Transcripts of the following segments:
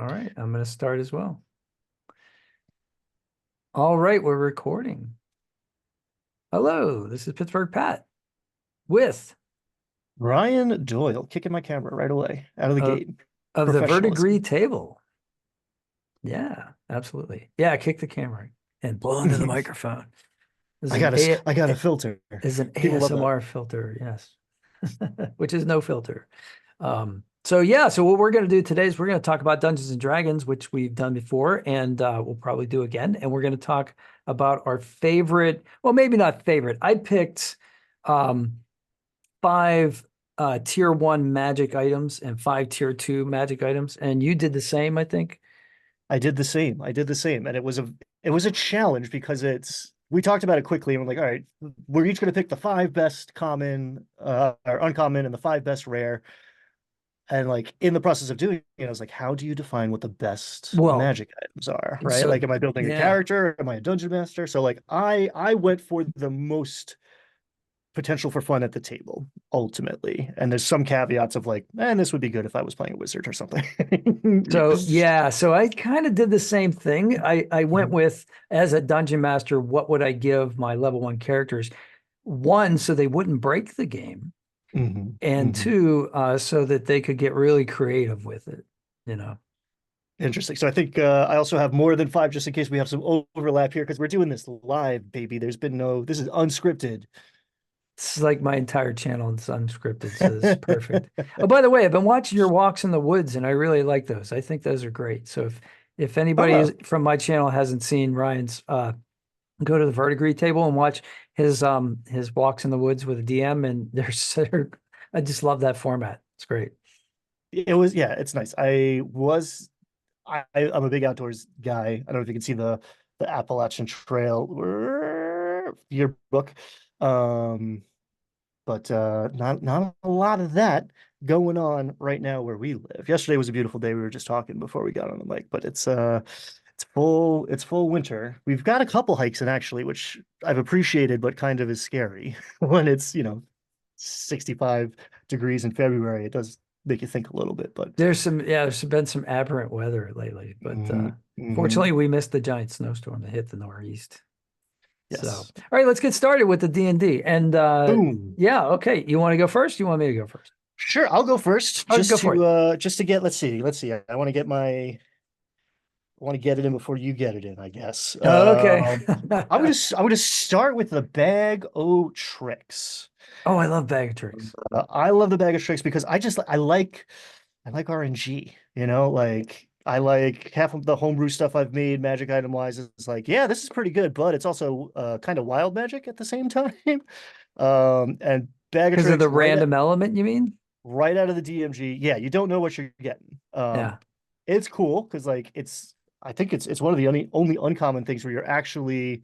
All right, I'm going to start as well. All right, we're recording. Hello, this is Pittsburgh Pat with Ryan Doyle, kicking my camera right away out of the uh, gate. of the Professionalism. Verdigris Table. Yeah, absolutely. Yeah, kick the camera and blow into the microphone. There's an I got a filter. is an People love that. ASMR filter, yes, which is no filter. So what we're going to do today is we're going to talk about Dungeons and Dragons, which we've done before, and we'll probably do again. And we're going to talk about our favorite, well, maybe not favorite. I picked um, five tier one magic items and five tier two magic items, and you did the same, I think. I did the same. I did the same. And it was a challenge because it's we talked about it quickly and we're like, all right, we're each gonna pick the five best common or uncommon and the five best rare. And like in the process of doing it, I was like, how do you define what the best Well, magic items are? Right? so Like, am I building a yeah. character? Am I a dungeon master? So like I went for the most potential for fun at the table ultimately. And there's some caveats of like, and this would be good if I was playing a wizard or something. So yeah, so I kind of did the same thing. I went with as a dungeon master, what would I give my level one characters? One, so they wouldn't break the game, Mhm, and mhm. two, so that they could get really creative with it, you know. Interesting. So I think I also have more than five just in case we have some overlap here because we're doing this live, baby. This is unscripted. It's like my entire channel is unscripted, so this is perfect. Oh, by the way, I've been watching your walks in the woods, and I really like those. I think those are great. So if anybody Oh, from my channel hasn't seen Ryan's go to the Verdigris table and watch his walks in the woods with a DM, and I just love that format. It's great. it was, yeah, it's nice. I'm a big outdoors guy. I don't know if you can see the Appalachian Trail yearbook. Um, but not a lot of that going on right now where we live. Yesterday was a beautiful day. We were just talking before we got on the mic, but it's full winter. We've got a couple hikes in actually, which I've appreciated, but kind of is scary when it's 65 degrees in February. It does make you think a little bit, but There's been some aberrant weather lately, but fortunately mhm. we missed the giant snowstorm that hit the Northeast. So, all Yes. right, let's get started with the D&D. And Boom. yeah, okay. You want to go first? You want me to go first? Sure, I'll go first Oh, go for it. just to get let's see. I want to get my I want to get it in before you get it in, I guess. Oh, okay. I'm gonna start with the bag o' tricks. Oh, I love bag of tricks. I love the bag of tricks because I like RNG, like I like half of the homebrew stuff I've made magic item wise is like, yeah, this is pretty good, but it's also kind of wild magic at the same time. And bag of Because of the tricks random element, you mean? right out of the DMG. Yeah, you don't know what you're getting. Yeah. It's cool because like I think it's one of the only uncommon things where you're actually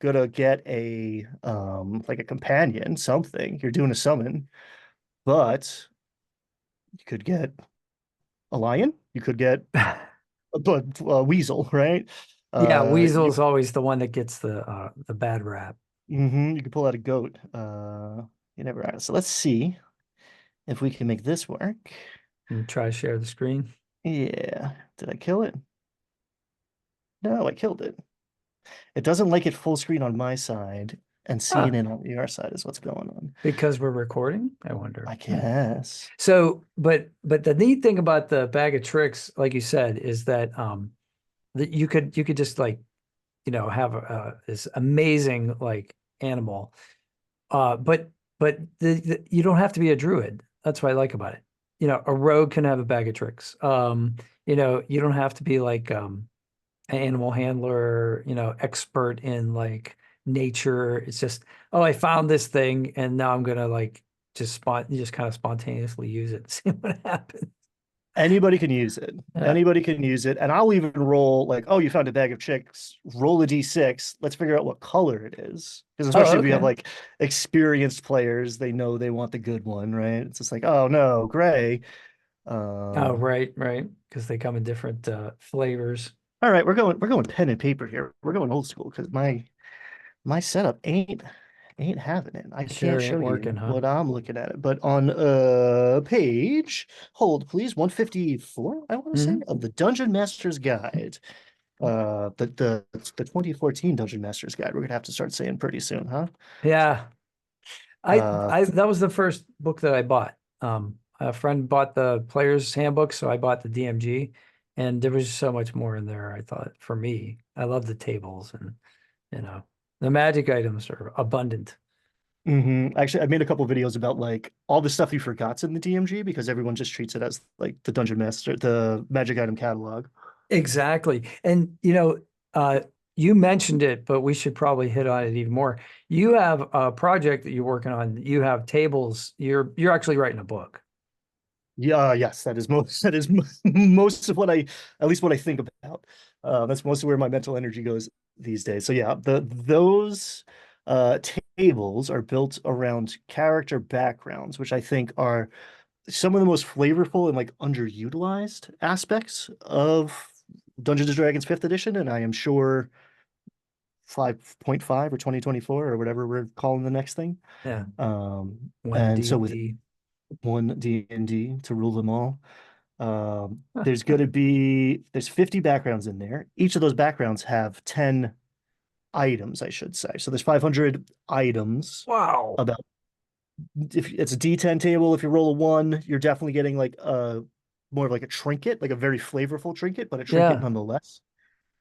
gonna get a like a companion, something. You're doing a summon, but you could get a lion, you could get a weasel, right? Yeah, You Weasel's always the one that gets the bad rap. you could pull out a goat. You never are. So let's see if we can make this work. And try to share the screen. Yeah. Did I kill it? No, I killed it. It doesn't like it full screen on my side and seeing Huh. it on your side is what's going on. Because we're recording, I wonder. I Hmm. guess. So, but the neat thing about the bag of tricks, like you said, is that you could just like, have this amazing like animal. But you don't have to be a druid. That's what I like about it. A rogue can have a bag of tricks. You don't have to be like an animal handler, expert in like nature. It's just, oh, I found this thing and now I'm gonna like just kind of spontaneously use it, see what happens. Anybody can use it. Yeah. Anybody can use it. And I'll even roll like, oh, you found a bag of chicks, roll a D6. Let's figure out what color it is. Because Oh, especially if we have okay. like experienced players, they know they want the good one, right? It's just like, oh no, gray. Oh, Um, right, right. Because they come in different flavors. all right, we're going pen and paper here. We're going old school because my setup ain't ain't having it. I can't Sure show ain't working, you huh? what I'm looking at it, but on page, hold please, 154, I want to say, Hmm. of the Dungeon Master's Guide. The 2014 Dungeon Master's Guide. We're gonna have to start saying pretty soon, huh? Yeah. I Uh, I that was the first book that I bought. A friend bought the player's handbook, so I bought the DMG, and there was so much more in there. I thought for me, I love the tables and you know the magic items are abundant. Actually, I made a couple videos about like all the stuff you forgot's in the DMG because everyone just treats it as like the Dungeon Master, the Magic Item catalog. Exactly. And you mentioned it, but we should probably hit on it even more. You have a project that you're working on. You have tables. You're actually writing a book. Yeah, yes, that is most most of what I at least what I think about. That's mostly where my mental energy goes these days. So yeah, those tables are built around character backgrounds, which I think are some of the most flavorful and like underutilized aspects of Dungeons and Dragons 5th edition, and I am sure 5.5 or 2024 or whatever we're calling the next thing. Yeah. One And D so and with D. one D&D to rule them all, there's going to be there's 50 backgrounds in there. Each of those backgrounds have 10 items, I should say. So there's 500 items. Wow. About if it's a D10 table, if you roll a one, you're definitely getting like a more of like a trinket, like a very flavorful trinket, but a trinket Yeah. nonetheless.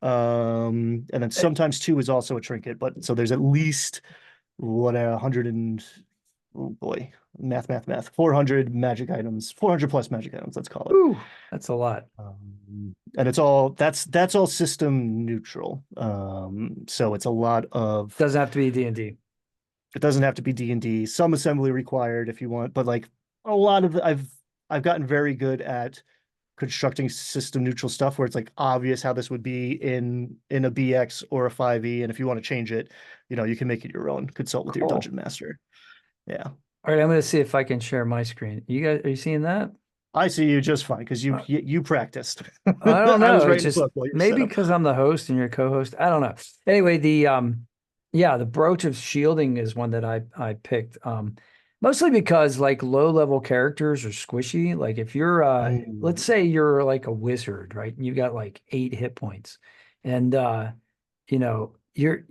And then sometimes two is also a trinket, but so there's at least what 100 and oh boy, math, 400 magic items, 400 plus magic items, let's call it. Ooh, that's a lot. And it's all that's all system neutral. So it's a lot of Doesn't have to be D&D. it doesn't have to be D&D, some assembly required if you want, but like a lot of I've gotten very good at constructing system neutral stuff where it's like obvious how this would be in a BX or a 5e, and if you want to change it, you can make it your own. Consult with your Cool. dungeon master. Yeah. All right, I'm going to see if I can share my screen. You guys, are you seeing that? I see you just fine because you Uh, you practiced. I don't I was know. It's writing a just book while you were set maybe up. because I'm the host and you're co-host. I don't know. Anyway, yeah, the brooch of shielding is one that I picked. Mostly because like low level characters are squishy. Like if you're let's Mm, say you're like a wizard, right? And you got like 8 hit points. And you're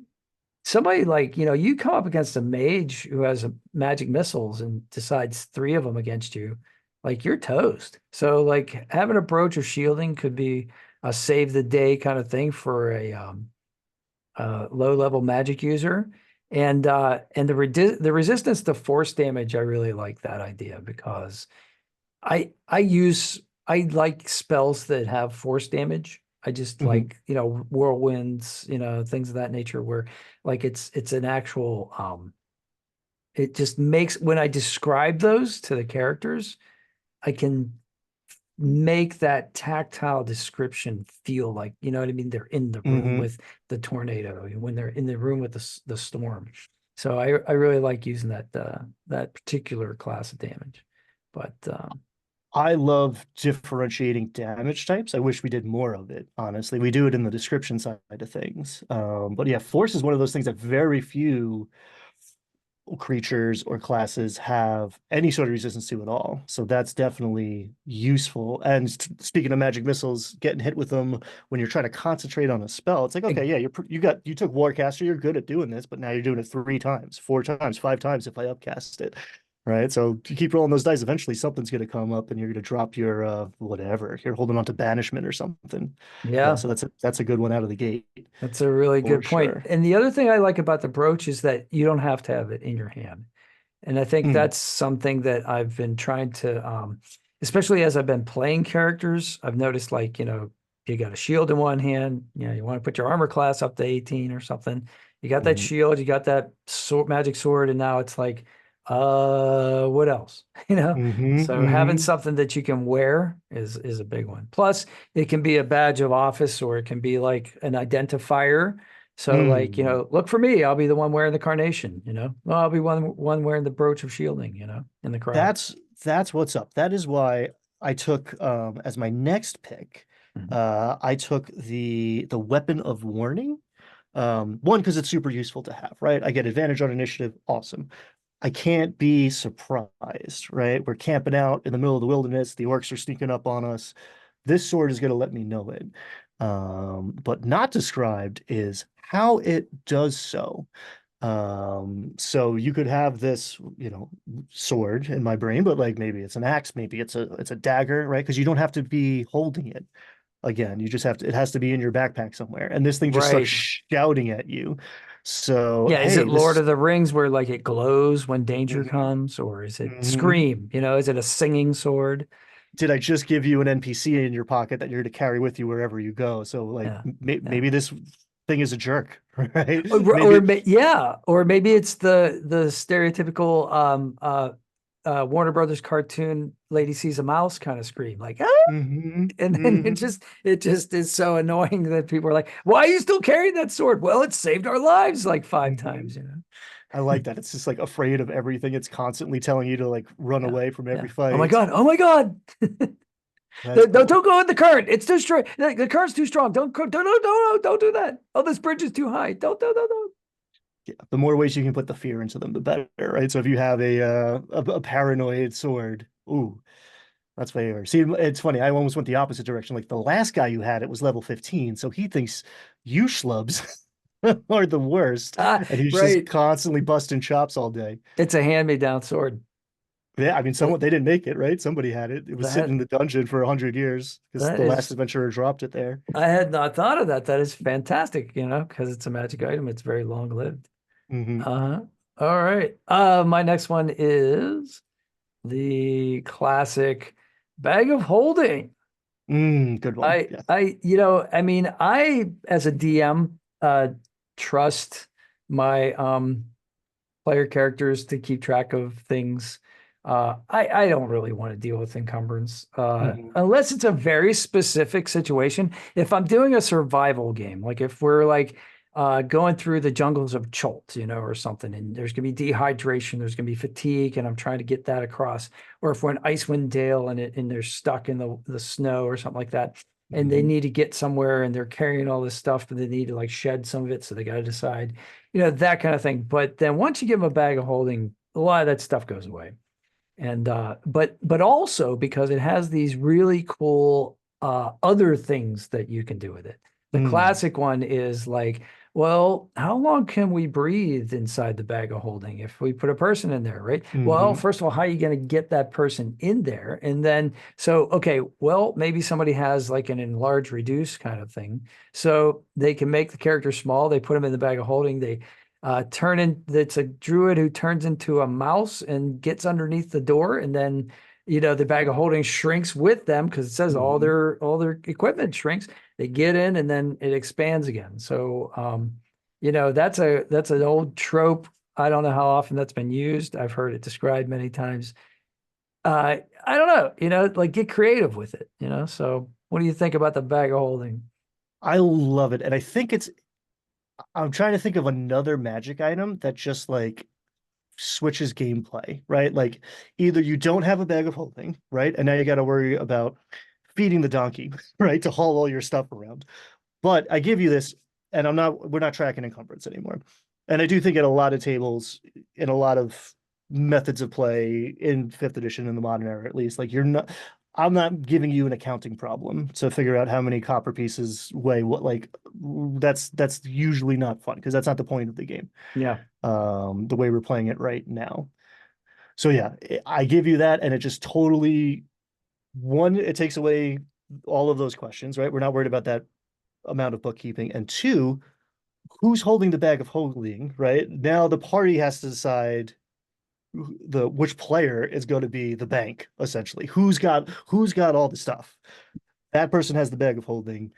somebody like, you come up against a mage who has a magic missiles and decides 3 of them against you, like you're toast. So like having a brooch of shielding could be a save the day kind of thing for a low level magic user. And the resistance to force damage, I really like that idea because I like spells that have force damage. I just mhm, like, whirlwinds, things of that nature where like it's an actual it just makes when I describe those to the characters, I can make that tactile description feel like, you know what I mean? They're in the room mhm. with the tornado, when they're in the room with the storm. So I really like using that particular class of damage. But I love differentiating damage types. I wish we did more of it, honestly. We do it in the description side of things. But yeah, force is one of those things that very few creatures or classes have any sort of resistance to at all. So that's definitely useful. And speaking of magic missiles, getting hit with them when you're trying to concentrate on a spell, it's like, okay, yeah, you took Warcaster, you're good at doing this, but now you're doing it 3 times, 4 times, 5 times if I upcast it. Right. So you keep rolling those dice, eventually something's gonna come up and you're gonna drop your whatever. You're holding on to banishment or something. Yeah, yeah. so that's a good one out of the gate That's a really for good point. sure. And the other thing I like about the brooch is that you don't have to have it in your hand. And I think Mm, that's something that I've been trying to, especially as I've been playing characters, I've noticed like, you got a shield in one hand, you want to put your armor class up to 18 or something. You got that mm, shield, you got that sword, magic sword, and now it's like, what else? So having mm-hmm. something that you can wear is a big one. Plus, it can be a badge of office or it can be like an identifier. So like, Mm. look for me. I'll be the one wearing the carnation, Well, I'll be one wearing the brooch of shielding, in the crowd. That's that's what's up. That is why I took as my next pick, Mhm. I took the weapon of warning, One, because it's super useful to have, right? I get advantage on initiative, awesome. I can't be surprised, right? We're camping out in the middle of the wilderness, the orcs are sneaking up on us. This sword is going to let me know it. But not described is how it does so. So you could have this, sword in my brain, but like maybe it's an axe, maybe it's a dagger, right? Because you don't have to be holding it. Again, you just have to, it has to be in your backpack somewhere. And this thing just starts Right. shouting at you. So, Yeah, is it hey, Lord this, of the Rings where like it glows when danger Mhm, comes, or is it mhm. Scream? Is it a singing sword? Did I just give you an NPC in your pocket that you're to carry with you wherever you go? So, like, Yeah. Yeah. maybe this thing is a jerk, right? Or Maybe, yeah, or maybe it's the stereotypical Warner Brothers cartoon lady sees a mouse kind of scream like ah! And then it just is so annoying that people are like, why are you still carrying that sword? Well, it saved our lives like five mhm. times. I like that. It's just like afraid of everything. It's constantly telling you to like run Yeah. away from Yeah. every Oh my fight. God. Oh my God. That's Don't cool. go in the current. It's too strong. The current's too strong. Don't do that. Oh, this bridge is too high. Don't. Yeah, the more ways you can put the fear into them, the better, right? So if you have a paranoid sword, ooh, that's fair. See, it's funny. I almost went the opposite direction. Like the last guy you had, it was level 15, so he thinks you schlubs are the worst, Ah, and he's just right. constantly busting chops all day. It's a hand-me-down sword. Yeah, I mean, It, someone they didn't make it, right? Somebody had it. It was sitting that in the dungeon for 100 years because that the last is adventurer dropped it there. I had not thought of that. That is fantastic, because it's a magic item. It's very long-lived. Hmm. Uh-huh. All right. My next one is the classic bag of holding. Good one. Yes. I mean, I as a DM trust my player characters to keep track of things. I don't really want to deal with encumbrance Hmm. unless it's a very specific situation. If I'm doing a survival game, like if we're like going through the jungles of Cholt, or something, and there's going to be dehydration, there's going to be fatigue, and I'm trying to get that across. Or if we're in Icewind Dale and they're stuck in the snow or something like that, and they Hmm. need to get somewhere and they're carrying all this stuff, but they need to like shed some of it, so they got to decide that kind of thing. But then once you give them a bag of holding, a lot of that stuff goes away. And but also because it has these really cool other things that you can do with it. The Mm. classic one is like, well, how long can we breathe inside the bag of holding if we put a person in there, right? Well, Hmm. first of all, how are you going to get that person in there? And then, so, okay, well, maybe somebody has like an enlarge reduce kind of thing. So they can make the character small. They put them in the bag of holding. They turn in, it's a druid who turns into a mouse and gets underneath the door, and then the bag of holding shrinks with them because it says all Hmm. their equipment shrinks. They get in and then it expands again. So that's an old trope. I don't know how often that's been used. I've heard it described many times. I don't know, like get creative with it, so what do you think about the bag of holding? I love it. And I think I'm trying to think of another magic item that just like switches gameplay, right? Like either you don't have a bag of holding, right? And now you got to worry about feeding the donkey, right? To haul all your stuff around. But I give you this, and we're not tracking encumbrance anymore. And I do think at a lot of tables, in a lot of methods of play in fifth edition in the modern era, at least, like I'm not giving you an accounting problem to figure out how many copper pieces weigh what. Like that's usually not fun because that's not the point of the game. Yeah. The way we're playing it right now. So yeah, I give you that, and it just totally one, it takes away all of those questions, right? We're not worried about that amount of bookkeeping. And two, who's holding the bag of holding, right? Now the party has to decide the which player is going to be the bank, essentially. Who's got all the stuff. That person has the bag of holding.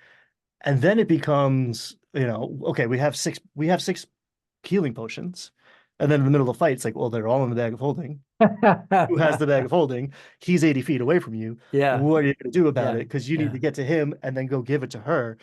And then it becomes, okay, we have six healing potions. And then in the middle of the fight, it's like, well, they're all in the bag of holding. Who has the bag of holding? He's 80 feet away from you. Yeah. What are you going to do about Yeah. it? Because you need Yeah. to get to him and then go give it to her.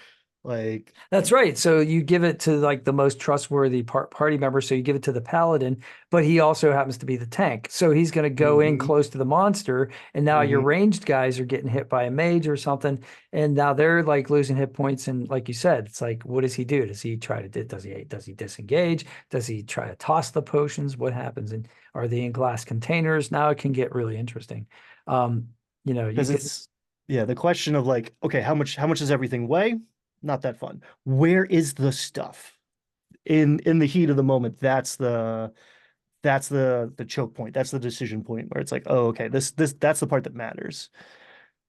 Like, That's right. So you give it to like the most trustworthy party member. So you give it to the paladin, but he also happens to be the tank. So he's going to go in hmm close to the monster, and now your hmm ranged guys are getting hit by a mage or something, and now they're like losing hit points. And like you said, it's like, what does he do? Does he try to does he disengage? Does he try to toss the potions? What happens? And are they in glass containers? Now it can get really interesting. Um, you because could. it's yeah, the question of like, okay, how much does everything weigh? Not that fun. Where is the stuff? In the heat of the moment, that's the choke point. That's the decision point where it's like, oh, okay, this that's the part that matters.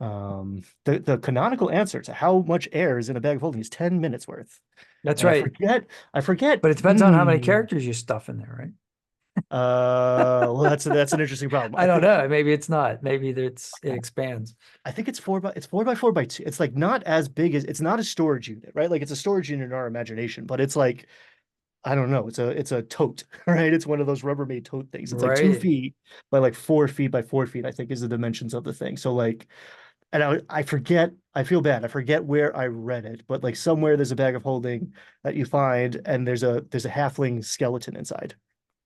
The canonical answer to how much air is in a bag of holding is 10 minutes worth. That's And I right. forget, I forget. But it depends on how many characters you stuff in there, right? Well, that's an interesting problem. I don't know. Maybe it's not. Maybe it expands. I think it's 4 by 4 by 2. It's like not as big as it's not a storage unit, right? Like it's a storage unit in our imagination, but it's like I don't know. It's a tote, right? It's one of those Rubbermaid tote things. It's like two Right. feet by like 4 feet by 4 feet, I think is the dimensions of the thing. So like, and I forget, I feel bad. I forget where I read it, but like somewhere there's a bag of holding that you find, and there's a halfling skeleton inside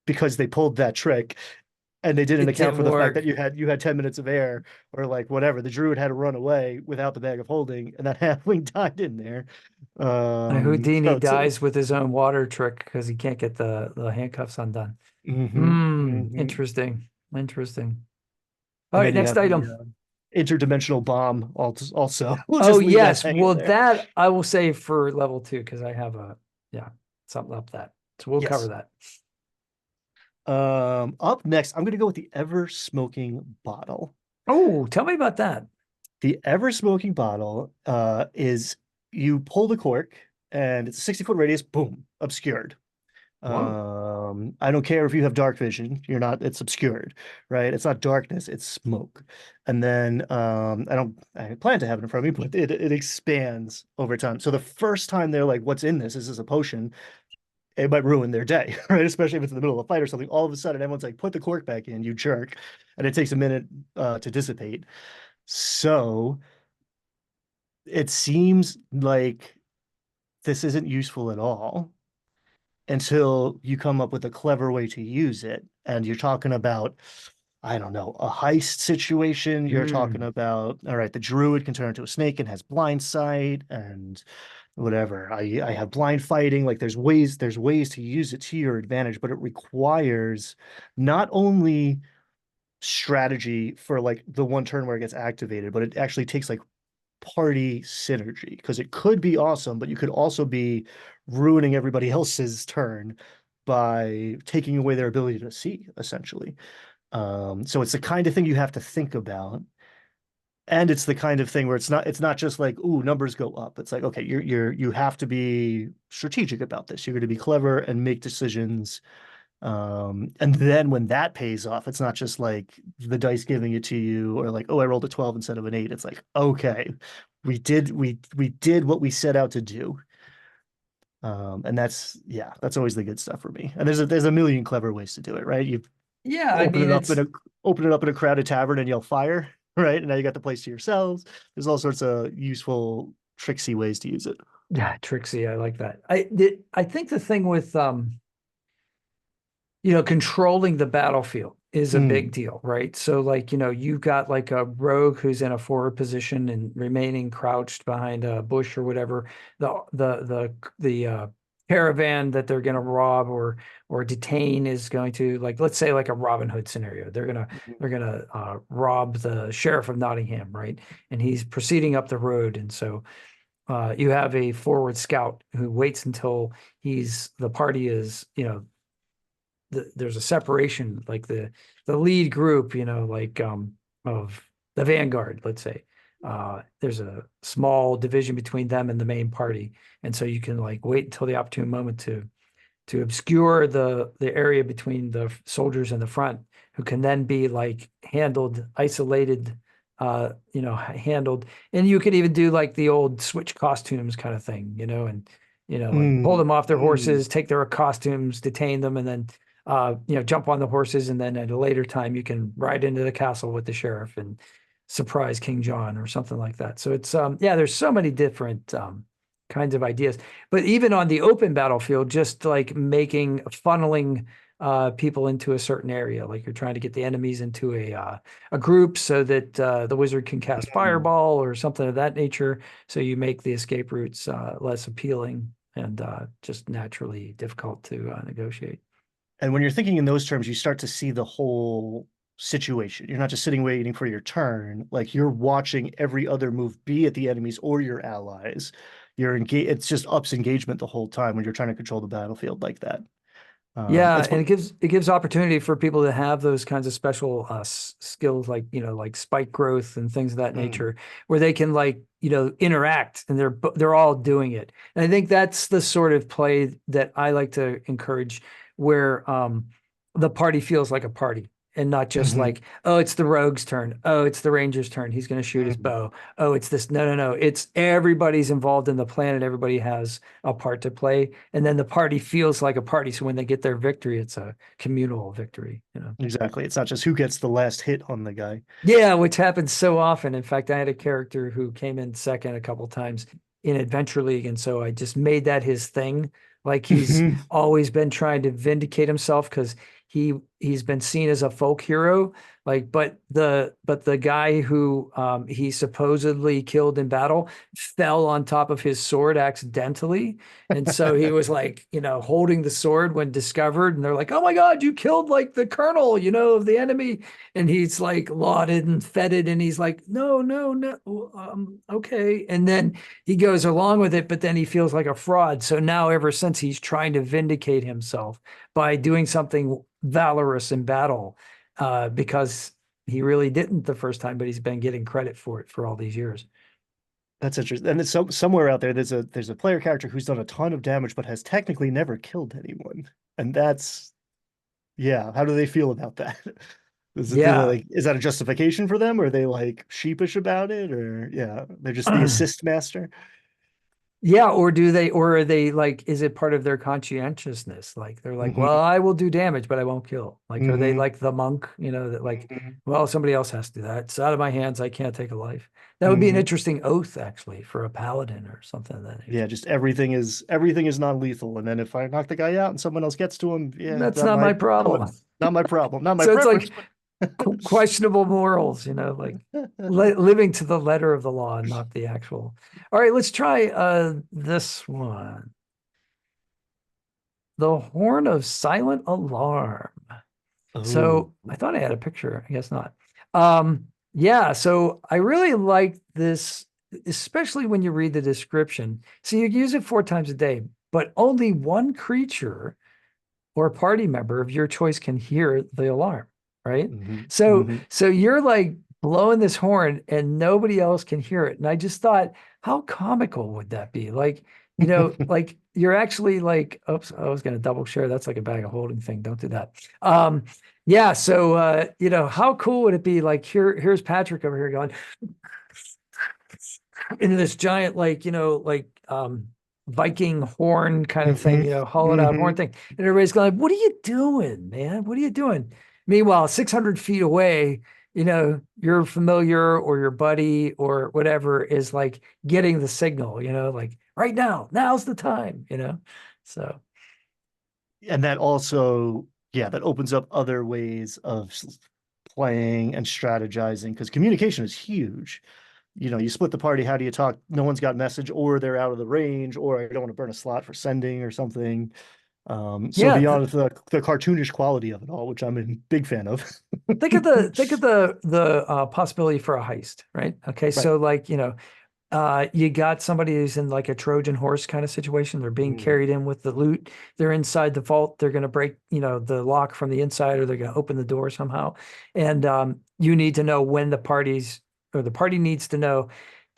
because they pulled that trick and they didn't It account for didn't the fact that work. you had 10 minutes of air or like whatever. The druid had to run away without the bag of holding, and that halfling died in there. Houdini So it's dies with his own water trick because he can't get the handcuffs undone. hmm Interesting. Interesting. All And right, then you next have the item. interdimensional bomb also. We'll Oh, just leave that yes. hanging Well, there. that I will save for level 2 because I have yeah, something up that. So we'll cover Yes. that. Up next, I'm gonna go with the ever smoking bottle. Oh, tell me about that. The ever smoking bottle is you pull the cork and it's a 60-foot radius, boom, obscured. Whoa. I don't care if you have dark vision, it's obscured, right? It's not darkness, it's smoke. And then I plan to have it in front of me, but it expands over time. So the first time they're like, what's in this? Is this a potion? It might ruin their day, right? Especially if it's in the middle of a fight or something. All of a sudden, everyone's like, put the cork back in, you jerk. And it takes a minute to dissipate. So it seems like this isn't useful at all until you come up with a clever way to use it. And you're talking about, I don't know, a heist situation. You're talking Hmm. about, all right, the druid can turn into a snake and has blind sight and whatever. I have blind fighting. Like there's ways to use it to your advantage, but it requires not only strategy for like the one turn where it gets activated, but it actually takes like party synergy because it could be awesome, but you could also be ruining everybody else's turn by taking away their ability to see, essentially. So it's the kind of thing you have to think about. And it's the kind of thing where it's not just like, ooh, numbers go up. It's like, okay, you have to be strategic about this. You're going to be clever and make decisions. And then when that pays off, it's not just like the dice giving it to you or like, oh, I rolled a 12 instead of an 8. It's like, okay, we did what we set out to do. And that's always the good stuff for me. And there's a million clever ways to do it, right? You Yeah, I open mean it up in it's a open it up in a crowded tavern and yell fire, right? And now you got the place to yourselves. There's all sorts of useful, tricksy ways to use it. yeah, Trixie, I like that. I think the thing with controlling the battlefield is a big Mm, deal, right? So like, you've got like a rogue who's in a forward position and remaining crouched behind a bush or whatever. The caravan that they're going to rob or detain is going to, like, let's say like a Robin Hood scenario. They're gonna rob the sheriff of Nottingham, right? And he's proceeding up the road, and so you have a forward scout who waits until the party is, there's a separation, like the lead group, like of the vanguard, let's say. There's a small division between them and the main party, and so you can like wait until the opportune moment to obscure the area between the soldiers in the front, who can then be like handled, isolated, handled. And you could even do like the old switch costumes kind of thing, and like pull mm, them off their mm. horses, take their costumes, detain them, and then jump on the horses, and then at a later time you can ride into the castle with the sheriff and surprise King John or something like that. So it's yeah, there's so many different kinds of ideas. But even on the open battlefield, just like funneling people into a certain area, like you're trying to get the enemies into a group so that the wizard can cast Mhm. fireball or something of that nature. So you make the escape routes less appealing and just naturally difficult to negotiate. And when you're thinking in those terms, you start to see the whole situation. You're not just sitting waiting for your turn. Like you're watching every other move be it the enemies or your allies. You're engaged. It's just ups engagement the whole time when you're trying to control the battlefield like that. Yeah, It's and it gives opportunity for people to have those kinds of special skills, like like spike growth and things of that mm, nature, where they can interact, and they're all doing it. And I think that's the sort of play that I like to encourage, where the party feels like a party and not just mhm, like, oh, it's the rogue's turn, oh, it's the ranger's turn, he's going to shoot his mhm. bow, oh, it's this. No, no, no, it's everybody's involved in the plan and everybody has a part to play, and then the party feels like a party. So when they get their victory, it's a communal victory. Exactly. It's not just who gets the last hit on the guy. Yeah, which happens so often. In fact, I had a character who came in second a couple times in Adventure League, and so I just made that his thing. Like he's always been trying to vindicate himself because he's been seen as a folk hero. Like, but the guy who he supposedly killed in battle fell on top of his sword accidentally. And so he was like, holding the sword when discovered, and they're like, "Oh my God, you killed like the colonel, of the enemy." And he's like lauded and feted, and he's like, "No, no, no, okay." And then he goes along with it, but then he feels like a fraud. So now, ever since, he's trying to vindicate himself by doing something valorous in battle, because he really didn't the first time, but he's been getting credit for it for all these years. That's interesting. And it's somewhere out there, there's a player character who's done a ton of damage, but has technically never killed anyone. And that's yeah. How do they feel about that? Yeah. Is that a justification for them? Or are they like sheepish about it? Or yeah, they're just the assist master. Yeah, or are they like, is it part of their conscientiousness? Like they're like, well, Hmm. I will do damage, but I won't kill. Like, are they Hmm. like the monk, that like, Hmm. well, somebody else has to do that. It's out of my hands. I can't take a life. That would be an Hmm. interesting oath, actually, for a paladin or something of that Yeah, nature. just everything is non-lethal. And then if I knock the guy out and someone else gets to him, yeah, That's not my problem. not my problem, not my So it's like preference, but questionable morals, like living to the letter of the law and not the actual. All right, let's try this one. The Horn of Silent Alarm. oh, So I thought I had a picture. I guess not. Yeah, so I really like this, especially when you read the description. So you use it 4 times a day, but only one creature or party member of your choice can hear the alarm, right? hmm, So hmm. so you're like blowing this horn and nobody else can hear it. And I just thought, how comical would that be? Like, like you're actually like, oops, I was gonna double share. That's like a bag of holding thing. Don't do that. Yeah, so how cool would it be? Like here's Patrick over here going into this giant, like, Viking horn kind of thing, Hmm. hollowed out horn Hmm. thing. And everybody's going, what are you doing, man? What are you doing? Meanwhile, 600 feet away, your familiar or your buddy or whatever is like getting the signal, like right now, now's the time. So And that also, yeah, that opens up other ways of playing and strategizing because communication is huge. You split the party. How do you talk? No one's got message, or they're out of the range, or I don't want to burn a slot for sending or something. So yeah, beyond the cartoonish quality of it all, which I'm a big fan of. think of the possibility for a heist, right? Okay, Right. so like, you got somebody who's in like a Trojan horse kind of situation. They're being Mm. carried in with the loot. They're inside the vault. They're going to break, the lock from the inside, or they're going to open the door somehow. And you need to know when the party needs to know,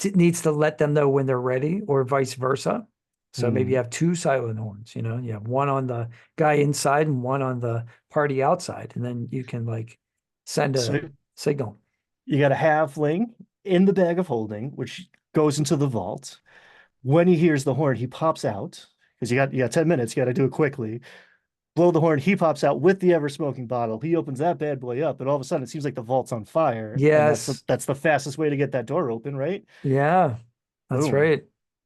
needs to let them know when they're ready, or vice versa. So maybe you Mm. have two silent horns, you have one on the guy inside and one on the party outside. And then you can like send So a signal. you got a halfling in the bag of holding, which goes into the vault. When he hears the horn, he pops out because you got 10 minutes. You got to do it quickly. Blow the horn. He pops out with the ever smoking bottle. He opens that bad boy up, and all of a sudden it seems like the vault's on fire, and that's the Yes. that's the fastest way to get that door open, right? Yeah, that's Boom. right.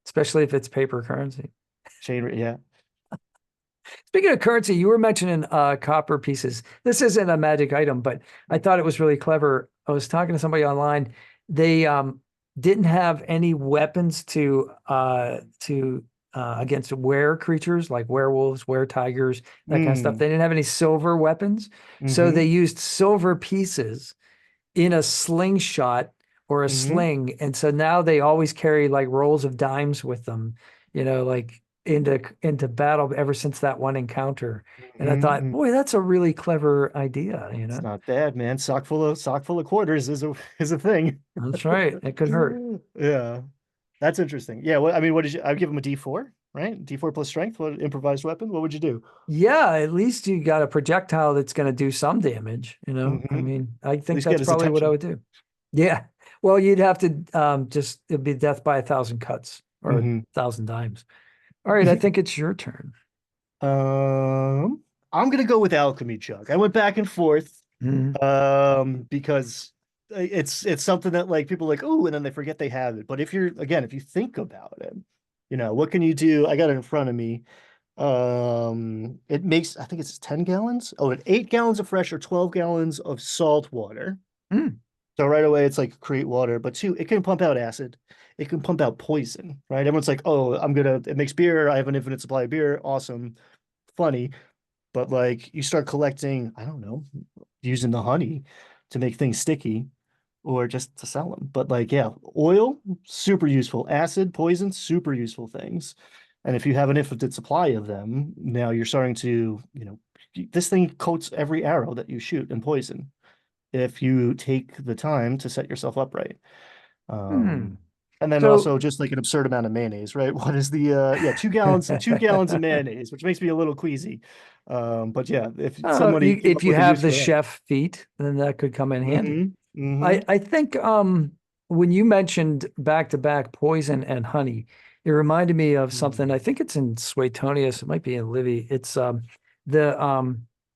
especially if it's paper currency. Yeah. Speaking of currency, you were mentioning copper pieces. This isn't a magic item, but I thought it was really clever. I was talking to somebody online. They didn't have any weapons to against were creatures like werewolves, were tigers, that kind of stuff. Mm. They didn't have any silver weapons, so Mm-hmm. they used silver pieces in a slingshot or a Mm-hmm. sling. And so now they always carry like rolls of dimes with them, like into battle ever since that one encounter. And I thought, Mm-hmm. boy, that's a really clever idea. It's not bad, man. Sock full of quarters is a thing. That's right. It could hurt. Yeah. That's interesting. Yeah, well, I mean, what did you I'd give him a D4, right? D4 plus strength, what improvised weapon? What would you do? Yeah, at least you got a projectile that's going to do some damage. I Mm-hmm. mean, I At think least get that's his probably what I attention. would do. Yeah. Well, you'd have to just it'd be death by 1,000 cuts or a Mm-hmm. thousand dimes. All right, I think it's your turn. Um, I'm gonna go with alchemy chug. I went back and forth, Mhm. because it's something that like people are like, oh, and then they forget they have it. But if you think about it, what can you do? I got it in front of me. It makes, I think it's 10 gallons. Oh, and 8 gallons of fresh or 12 gallons of salt water. Mm. So right away, it's like create water, but two, it can pump out acid. It can pump out poison, right? Everyone's like, oh, it makes beer. I have an infinite supply of beer. Awesome. Funny. But like you start collecting, I don't know, using the honey to make things sticky or just to sell them. But like, yeah, oil, super useful. Acid, poison, super useful things. And if you have an infinite supply of them, now you're starting to, this thing coats every arrow that you shoot in poison if you take the time to set yourself up right. Hmm. Um, and then So, also just like an absurd amount of mayonnaise, right? What is the yeah, 2 gallons of mayonnaise, which makes me a little queasy. But yeah, if somebody came if up you with a have use the for that. chef feat, then that could come in handy. Hmm. Hmm. I think when you mentioned back to back poison and honey, it reminded me of something. I think it's in Suetonius. It might be in Livy. It's the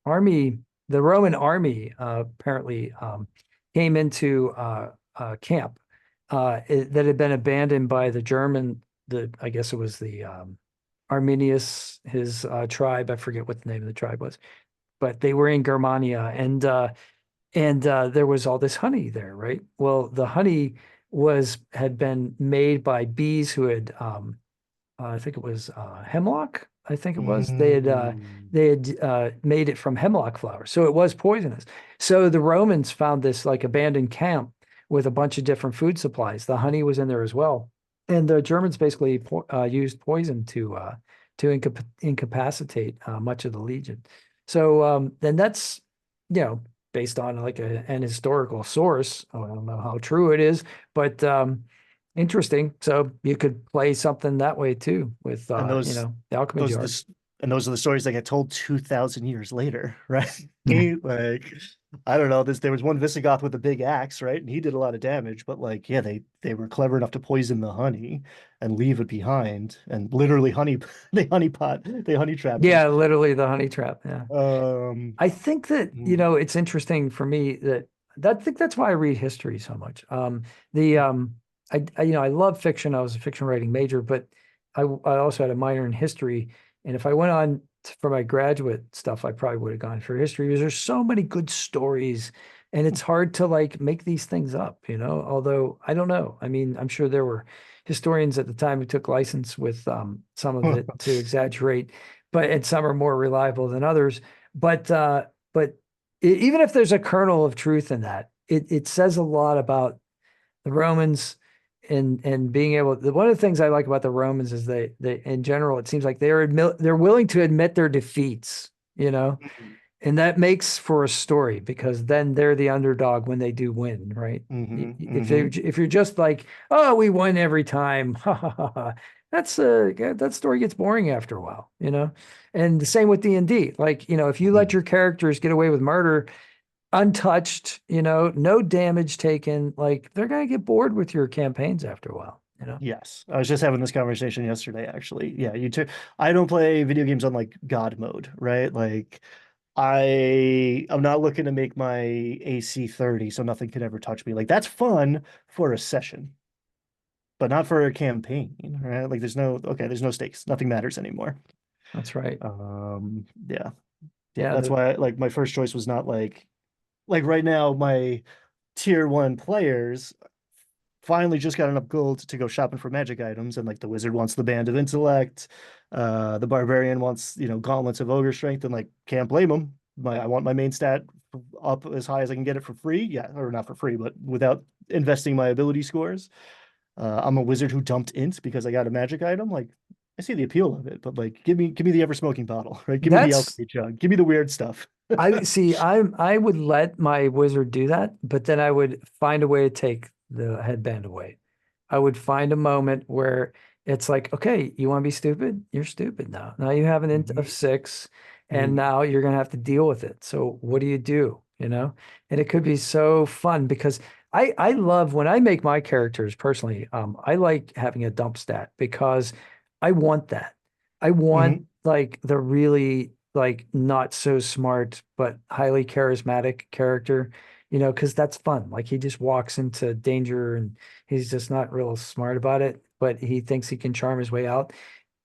army, the Roman army apparently came into camp that had been abandoned by the German. I guess it was the Arminius, his tribe. I forget what the name of the tribe was, but they were in Germania, and there was all this honey there, right? Well, the honey had been made by bees who had, I think it was hemlock. I think it was Mm. they had made it from hemlock flower, so it was poisonous. So the Romans found this like abandoned camp with a bunch of different food supplies. The honey was in there as well, and the Germans basically used poison to incapacitate much of the legion. So then that's you know based on like an historical source. I don't know how true it is, but interesting. So you could play something that way too with And the alchemy those are jar. the those are the stories that get told 2,000 years later, right? Yeah. Like, I don't know. There was one Visigoth with a big axe, right? And he did a lot of damage, but like, yeah, they were clever enough to poison the honey and leave it behind, and literally they honey trapped it. Yeah, literally the honey trap. Yeah. Um, I think that, mm, it's interesting for me that I think that's why I read history so much. The I love fiction. I was a fiction writing major, but I also had a minor in history. And if I went on for my graduate stuff, I probably would have gone for history because there's so many good stories and it's hard to like make these things up. Although I don't know. I mean, I'm sure there were historians at the time who took license with some of it to exaggerate, and some are more reliable than others. But even if there's a kernel of truth in that, it says a lot about the Romans and being able. One of the things I like about the Romans is they in general it seems like they're willing to admit their defeats, and that makes for a story because then they're the underdog when they do win, right? hmm. If you're just like, oh, we won every time, ha ha ha, ha, that story gets boring after a while. And the same with D&D. Like, if you let Hmm. your characters get away with murder untouched, no damage taken, like they're gonna get bored with your campaigns after a while. Yes, I was just having this conversation yesterday, actually. Yeah, I don't play video games on like God mode, right? Like I'm not looking to make my AC 30 so nothing can ever touch me. Like that's fun for a session. but not for a campaign, right? Like there's no stakes. Nothing matters anymore. That's right. Yeah. Yeah, Yeah. that's why like my first choice was not like right now my tier one players finally just got enough gold to go shopping for magic items, and like the wizard wants the band of intellect, the barbarian wants gauntlets of ogre strength, and like can't blame them. I want my main stat up as high as I can get it for free. Yeah, or not for free, but without investing my ability scores. I'm a wizard who dumped int because I got a magic item. Like I see the appeal of it, but like give me the ever smoking bottle, right? Give me the That's alchemy jug. Give me the weird stuff. I see. I would let my wizard do that, but then I would find a way to take the headband away. I would find a moment where it's like, okay, you want to be stupid? You're stupid now. Now you have an int of Mhm. 6, and Mhm. now you're gonna have to deal with it. So what do you do? You know? And it could be so fun because I love when I make my characters personally. I like having a dump stat because I want that. I want Mhm. like the really like not so smart but highly charismatic character, because that's fun. Like he just walks into danger and he's just not real smart about it, but he thinks he can charm his way out.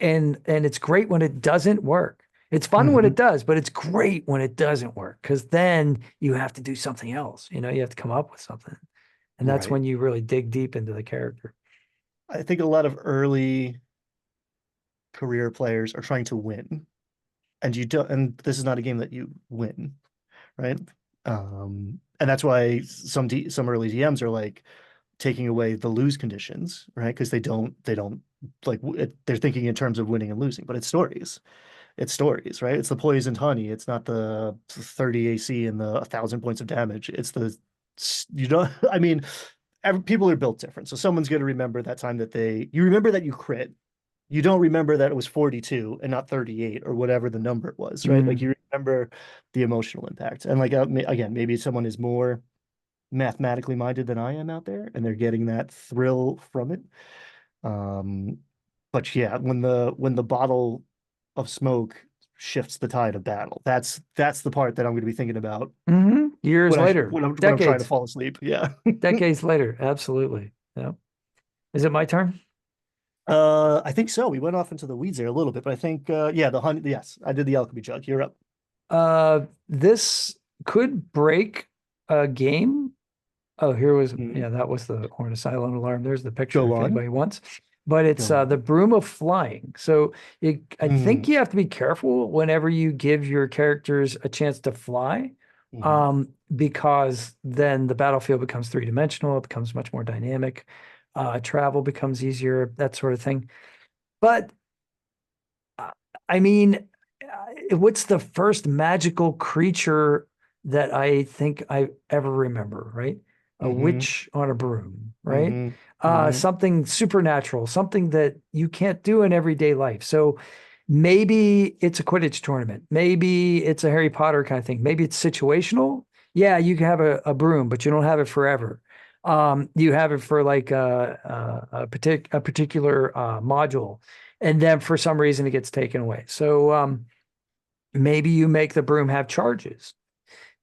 And it's great when it doesn't work. It's fun when it Mhm. does, but it's great when it doesn't work because then you have to do something else. You have to come up with something. And that's Right. when you really dig deep into the character. I think a lot of early career players are trying to win, and you don't. And this is not a game that you win, right? And that's why some early DMs are like taking away the lose conditions, right? Because they don't like they're thinking in terms of winning and losing, but it's stories, right? It's the poisoned honey. It's not the 30 AC and the 1,000 points of damage. It's the you don't. I mean, people are built different. So someone's going to remember that time that you remember that you crit. You don't remember that it was 42 and not 38 or whatever the number was, right? Like Mm. you remember the emotional impact. And like again, maybe someone is more mathematically minded than I am out there and they're getting that thrill from it. Um, but yeah, when the bottle of smoke shifts the tide of battle, that's the part that I'm going to be thinking about Years when I later, when I'm trying to decades, fall asleep. Yeah. decades later. Absolutely. Yeah. Is it my turn? I think so. We went off into the weeds there a little bit, but I think yeah, the honey. Yes, I did the alchemy jug. You're up. This could break a game. Oh, Mhm. yeah, that was the Horn Asylum alarm. There's the picture Go if on. anybody wants. But it's Go the on. broom of flying. So I think Mm, you have to be careful whenever you give your characters a chance to fly, mhm, because then the battlefield becomes three-dimensional. It becomes much more dynamic. Travel becomes easier, that sort of thing. But uh, I mean, what's the first magical creature that I think I ever remember, right? A mhm, witch on a broom, right? mhm, mhm, Something supernatural, something that you can't do in everyday life. So maybe it's a Quidditch tournament. Maybe it's a Harry Potter kind of thing. Maybe it's situational. Yeah, you can have a broom, but you don't have it forever. You have it for like a particular module, and then for some reason it gets taken away. So maybe you make the broom have charges.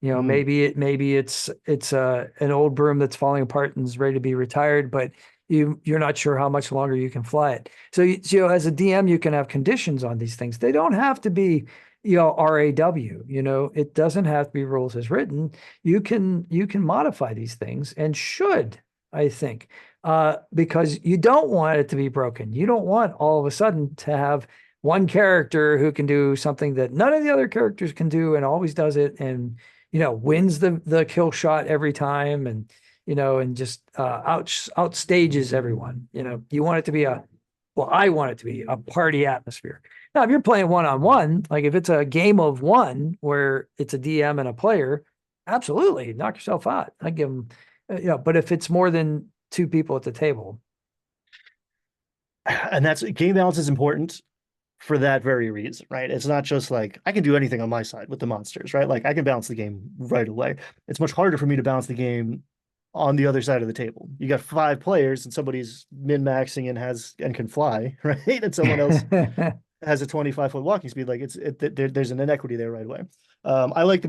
mm, Maybe it's an old broom that's falling apart and is ready to be retired, but you're not sure how much longer you can fly it. So as a DM, you can have conditions on these things. They don't have to be RAW. It doesn't have to be rules as written. You can modify these things and should, I think, because you don't want it to be broken. You don't want all of a sudden to have one character who can do something that none of the other characters can do and always does it, and wins the kill shot every time, and just outstages everyone. You want it to be well, I want it to be a party atmosphere. Now, if you're playing one-on-one, like if it's a game of one where it's a DM and a player, absolutely knock yourself out. I give them, but if it's more than two people at the table. and that's game balance is important for that very reason, right? It's not just like I can do anything on my side with the monsters, right? Like I can balance the game right away. It's much harder for me to balance the game on the other side of the table. You got 5 players and somebody's min-maxing and can fly, right? And someone else has a 25-foot walking speed. Like there's an inequity there right away. I like the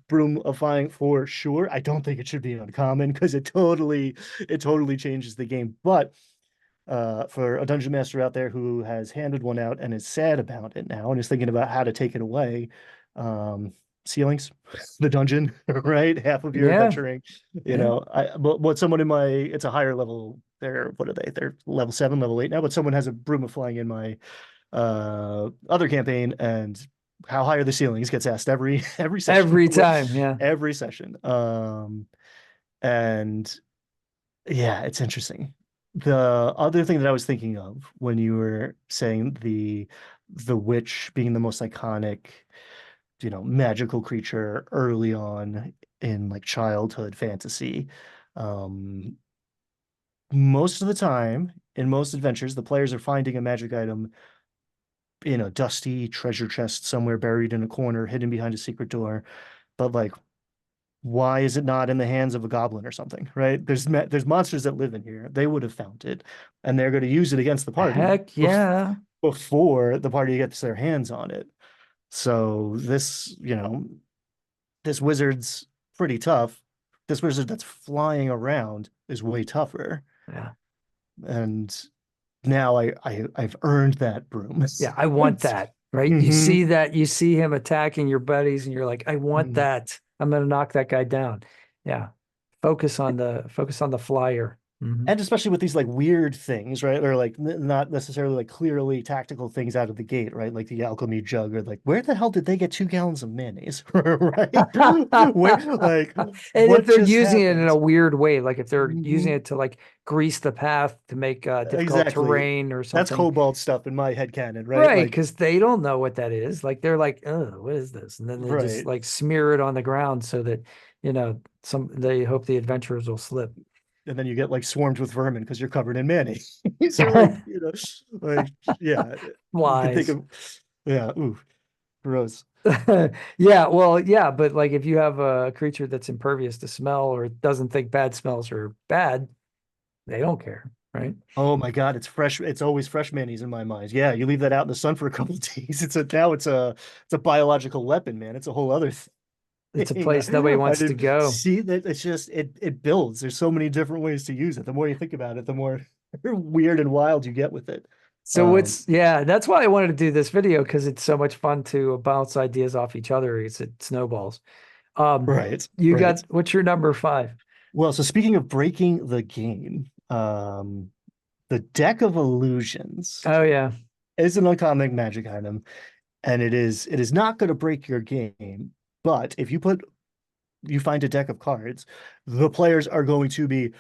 broom of flying for sure. I don't think it should be uncommon because it totally changes the game. But for a dungeon master out there who has handed one out and is sad about it now and is thinking about how to take it away. Um, Ceilings, the dungeon, right? Half of your Yeah. adventuring, Yeah. but someone in my, it's a higher level. They're, what are they? They're level 7, level 8 now, but someone has a broom of flying in my other campaign, and how high are the ceilings gets asked every session. Every time. Yeah. Every session. And yeah, it's interesting. The other thing that I was thinking of when you were saying the witch being the most iconic, magical creature early on in like childhood fantasy, um, most of the time in most adventures, the players are finding a magic item in a dusty treasure chest somewhere buried in a corner, hidden behind a secret door. But like, why is it not in the hands of a goblin or something, right? There's monsters that live in here. They would have found it, and they're going to use it against the party Heck yeah. before the party gets their hands on it. So this wizard's pretty tough. This wizard that's flying around is way tougher. Yeah. And now I've earned that broom. Yeah. I want that. Right. You Hmm. see that, you see him attacking your buddies, and you're like, I want that. I'm gonna knock that guy down. Yeah. Focus on the flyer. Mhm. And especially with these like weird things, right? Or like not necessarily like clearly tactical things out of the gate, right? Like the alchemy jug, or like, where the hell did they get 2 gallons of mayonnaise? Right? Where, like, And if what they're just using it in happened? a weird way, like if they're using Mhm. it to like grease the path to make difficult Exactly. terrain or That's something, cobalt stuff in my head canon, right? right? Like, Because they don't know what that is. Like they're like, oh, what is this? And then they just right. like smear it on the ground so that they hope the adventurers will slip. And then you get like swarmed with vermin because you're covered in mayonnaise. So like, like, yeah, you can think Flies. of, yeah, ooh, gross. Yeah, well, yeah, but like if you have a creature that's impervious to smell or doesn't think bad smells are bad, they don't care, right? Oh my God, it's fresh. It's always fresh mayonnaise in my mind. Yeah, you leave that out in the sun for a couple of days. It's a biological weapon, man. It's a whole other It's a thing. place nobody I wants to didn't go. see that. It's just it builds. There's so many different ways to use it. The more you think about it, the more weird and wild you get with it. So Um, yeah, that's why I wanted to do this video because it's so much fun to bounce ideas off each other as it snowballs. Um, right, you right. got what's your number 5? Well, so speaking of breaking the game, the deck of illusions Oh yeah. is an uncommon magic item, and it is not going to break your game. But if you find a deck of cards, the players are going to be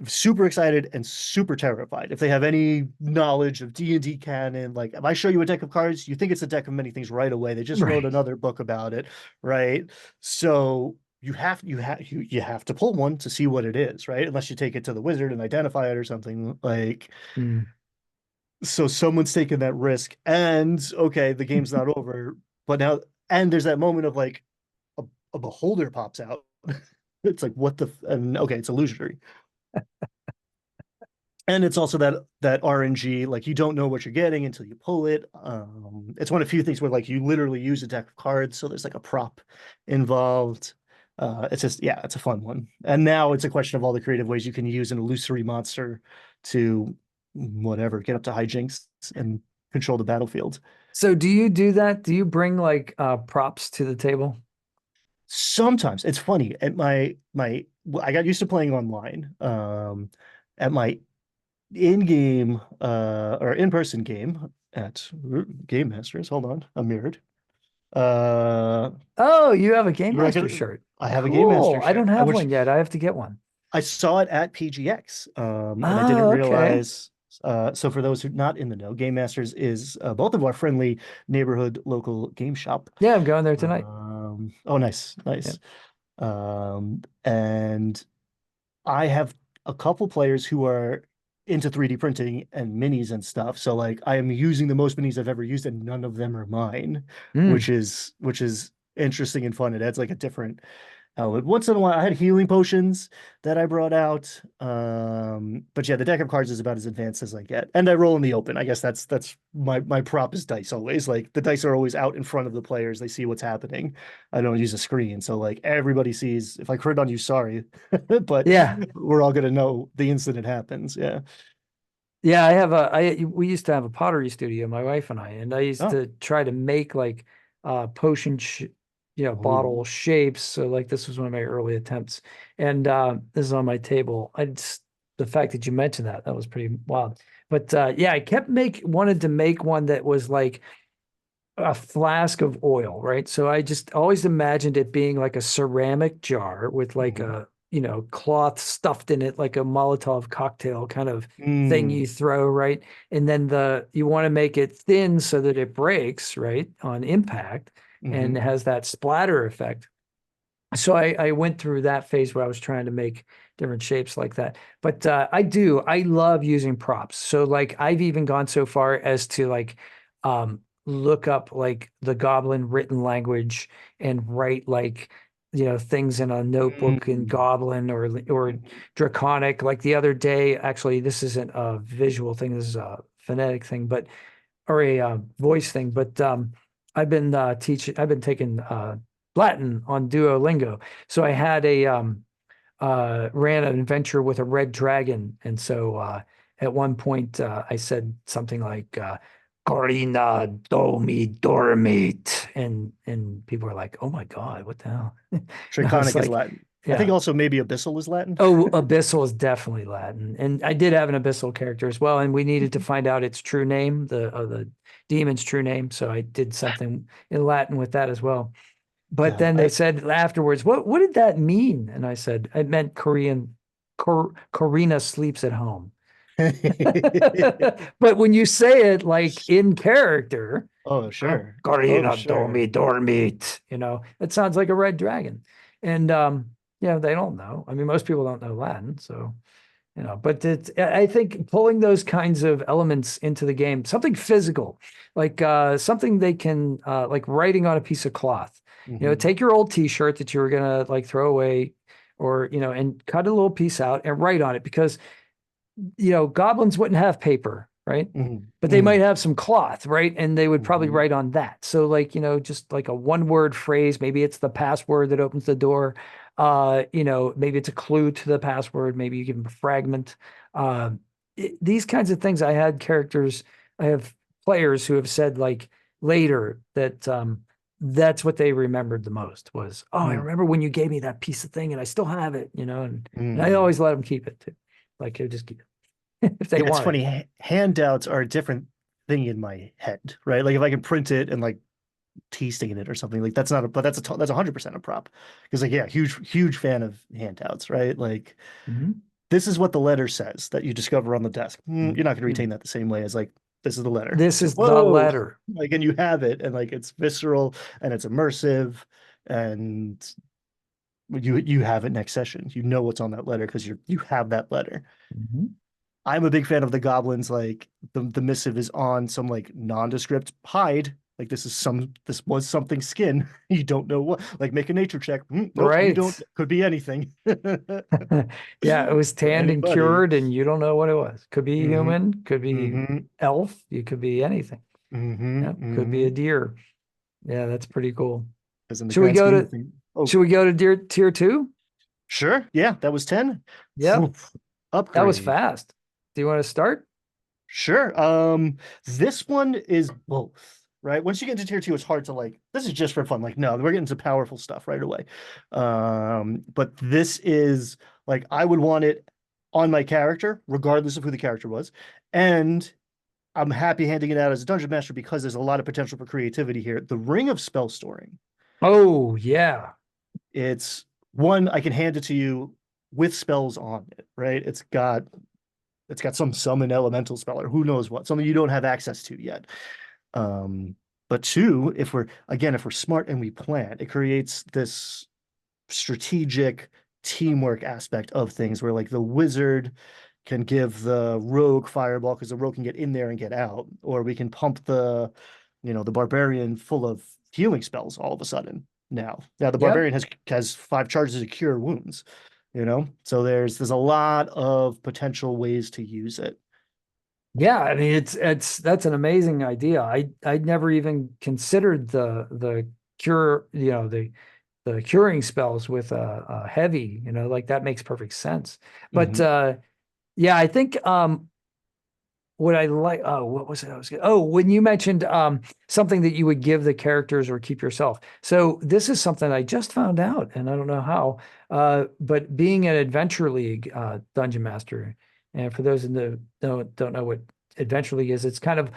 super excited and super terrified. If they have any knowledge of D&D canon, like if I show you a deck of cards, you think it's a deck of many things right away. They just wrote Right. another book about it, right? So you have to pull one to see what it is, right? Unless you take it to the wizard and identify it or something like. Mm. So someone's taking that risk, and okay, the game's not over, but now, and there's that moment of like a beholder pops out. It's like, what the, and okay, it's illusionary. And it's also that RNG, like you don't know what you're getting until you pull it. It's one of the few things where like you literally use a deck of cards, so there's like a prop involved. It's just, yeah, it's a fun one. And now it's a question of all the creative ways you can use an illusory monster to whatever, get up to hijinks and control the battlefield. So do you do that? Do you bring like props to the table? Sometimes it's funny at my I got used to playing online. At my in-game or in-person game at Game Masters. Hold on, I'm mirrored. Uh Oh, you have a Game you Master reckon shirt. I have a Game Cool. Master I don't shirt. have one yet. I have to get one. I saw it at PGX. And I didn't Oh, okay. realize so for those who not in the know, Game Masters is both of our friendly neighborhood local game shop. Yeah, I'm going there tonight. Oh, nice, Yeah. nice. And I have a couple players who are into 3D printing and minis and stuff. So like I am using the most minis I've ever used, and none of them are mine, Mm. which is interesting and fun. It adds like a different element. Once in a while, I had healing potions that I brought out. But yeah, the deck of cards is about as advanced as I get. And I roll in the open. I guess that's my prop is dice always. Like the dice are always out in front of the players. They see what's happening. I don't use a screen. So like everybody sees if I crit on you, sorry. But Yeah. we're all gonna know the instant it happens. Yeah. Yeah, I have we used to have a pottery studio, my wife and I used Oh, to try to make like potion bottle oh, shapes. So like this was one of my early attempts. And this is on my table. The fact that you mentioned that was pretty wild. But yeah, I kept wanted to make one that was like a flask of oil, right? So I just always imagined it being like a ceramic jar with like mhm. a, cloth stuffed in it, like a Molotov cocktail kind of thing Mm, you throw, right? And then you want to make it thin so that it breaks, right, on impact and mhm. has that splatter effect. So I went through that phase where I was trying to make different shapes like that. But I love using props. So like I've even gone so far as to like look up like the Goblin written language and write like things in a notebook in Mm, Goblin or mhm. Draconic. Like the other day, actually, this isn't a visual thing. This is a phonetic thing, but or a voice thing. But I've been taking Latin on Duolingo. So I had ran an adventure with a red dragon. And so at one point I said something like Corina domi dormit. And people were like, oh my God, what the hell? And I was Draconic is like, Latin. I think yeah. also maybe Abyssal is Latin. Oh, Abyssal is definitely Latin, and I did have an Abyssal character as well. And we needed to find out its true name, the demon's true name. So I did something in Latin with that as well. But Yeah, then they said afterwards, what did that mean? And I said it meant Corina sleeps at home. But when you say it like in character, Oh, sure. Oh, Corina sure. domi dormit, it sounds like a red dragon. And they don't know. I mean, most people don't know Latin, so but I think pulling those kinds of elements into the game, something physical, like something they can like writing on a piece of cloth. Hmm. Take your old t-shirt that you were gonna like throw away or and cut a little piece out and write on it because goblins wouldn't have paper, right? Hmm. But they might Hmm. have some cloth, right? And they would probably Hmm. write on that. So like, just like a one word phrase, maybe it's the password that opens the door. Maybe it's a clue to the password, maybe you give them a fragment. These kinds of things I have players who have said like later that that's what they remembered the most was, oh, I Hmm. remember when you gave me that piece of thing and I still have it, and I Hmm. always let them keep it too. Like they just keep it if they Yeah, it's want it. funny. Handouts are a different thing in my head, right? Like if I can print it and like tea stain it or something, like that's not a, but that's 100% a prop. Because like, yeah, huge fan of handouts, right? Like Mhm. this is what the letter says that you discover on the desk. You're not going to Mhm. retain that the same way as like this is the letter. This It's like, is the whoa, letter. like, and you have it, and like it's visceral and it's immersive, and you have it next session. You know what's on that letter because you have that letter. Mhm. I'm a big fan of the goblins. Like the missive is on some like nondescript hide. Like this was something skin. You don't know what. Like make a nature check. Nope, you don't. Right. Could be anything. Yeah, it was For tanned and anybody. cured, and you don't know what it was. Could be Hmm. human, could be Hmm. elf, you could be anything. Hmm. Yeah, could be a Hmm. deer. Yeah, that's pretty cool. Because in the Should we grand go scheme of to things. Oh, should we go to tier two? sure. Yeah, that was 10. Yep, that was Upgrade. fast. Do you want to start? Sure. This one is both, right? Once you get into tier two, it's hard to like, this is just for fun. Like, no, we're getting to powerful stuff right away. But this is like, I would want it on my character, regardless of who the character was. And I'm happy handing it out as a dungeon master because there's a lot of potential for creativity here. The Ring of Spell Storing. Oh, yeah. It's one, I can hand it to you with spells on it, right? It's got some summon elemental spell or who knows what, something you don't have access to yet. Um, but two, if we're smart and we plan, it creates this strategic teamwork aspect of things where like the wizard can give the rogue fireball because the rogue can get in there and get out, or we can pump the barbarian full of healing spells all of a sudden. Now the Yep. barbarian has 5 charges to cure wounds. So there's a lot of potential ways to use it. Yeah, I mean it's that's an amazing idea. I'd never even considered the cure, the curing spells with a heavy, like that makes perfect sense. But Hmm. yeah, I think what I like, oh, what was it? Oh, when you mentioned something that you would give the characters or keep yourself. So this is something I just found out, and I don't know how. But being an Adventure League dungeon master, and for those in the don't know what Adventure League is, it's kind of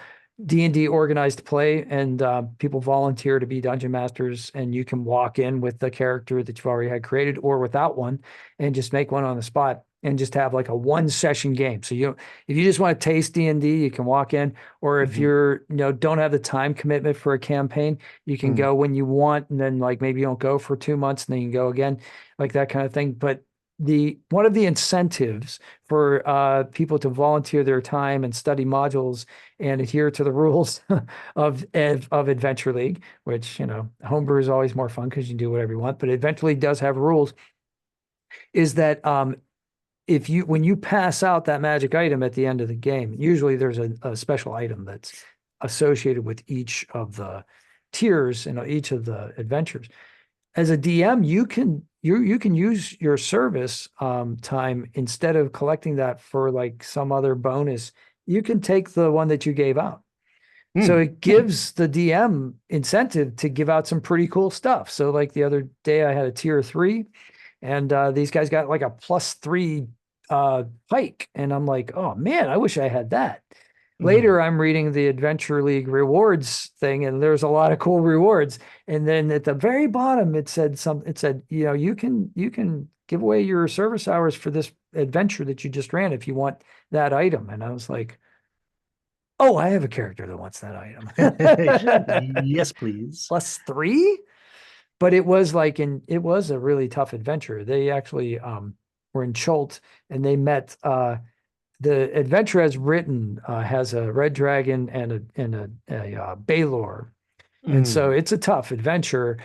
D&D organized play, and people volunteer to be dungeon masters, and you can walk in with the character that you've already had created or without one, and just make one on the spot and just have like a one session game. So if you just want to taste D&D, you can walk in, or if Mhm. you're, don't have the time commitment for a campaign, you can Mm. go when you want, and then like maybe you don't go for 2 months and then you can go again, like that kind of thing. But the one of the incentives for people to volunteer their time and study modules and adhere to the rules of Adventure League, which, homebrew is always more fun because you can do whatever you want, but Adventure League does have rules, is that if you when you pass out that magic item at the end of the game, usually there's a special item that's associated with each of the tiers and each of the adventures. As a DM, you can use your service time instead of collecting that for like some other bonus. You can take the one that you gave out. So Mm. it gives the DM incentive to give out some pretty cool stuff. So like the other day I had a tier 3, and these guys got like a +3 pike. And I'm like, oh man, I wish I had that. Mm. Later, I'm reading the Adventure League rewards thing, and there's a lot of cool rewards. And then at the very bottom, it said, you can give away your service hours for this adventure that you just ran if you want that item. And I was like, oh, I have a character that wants that item. Yes, please. +3? But it was a really tough adventure. They actually were in Cholt, and they met the adventure as written has a red dragon and a Baylor. And so Mm. it's a tough adventure.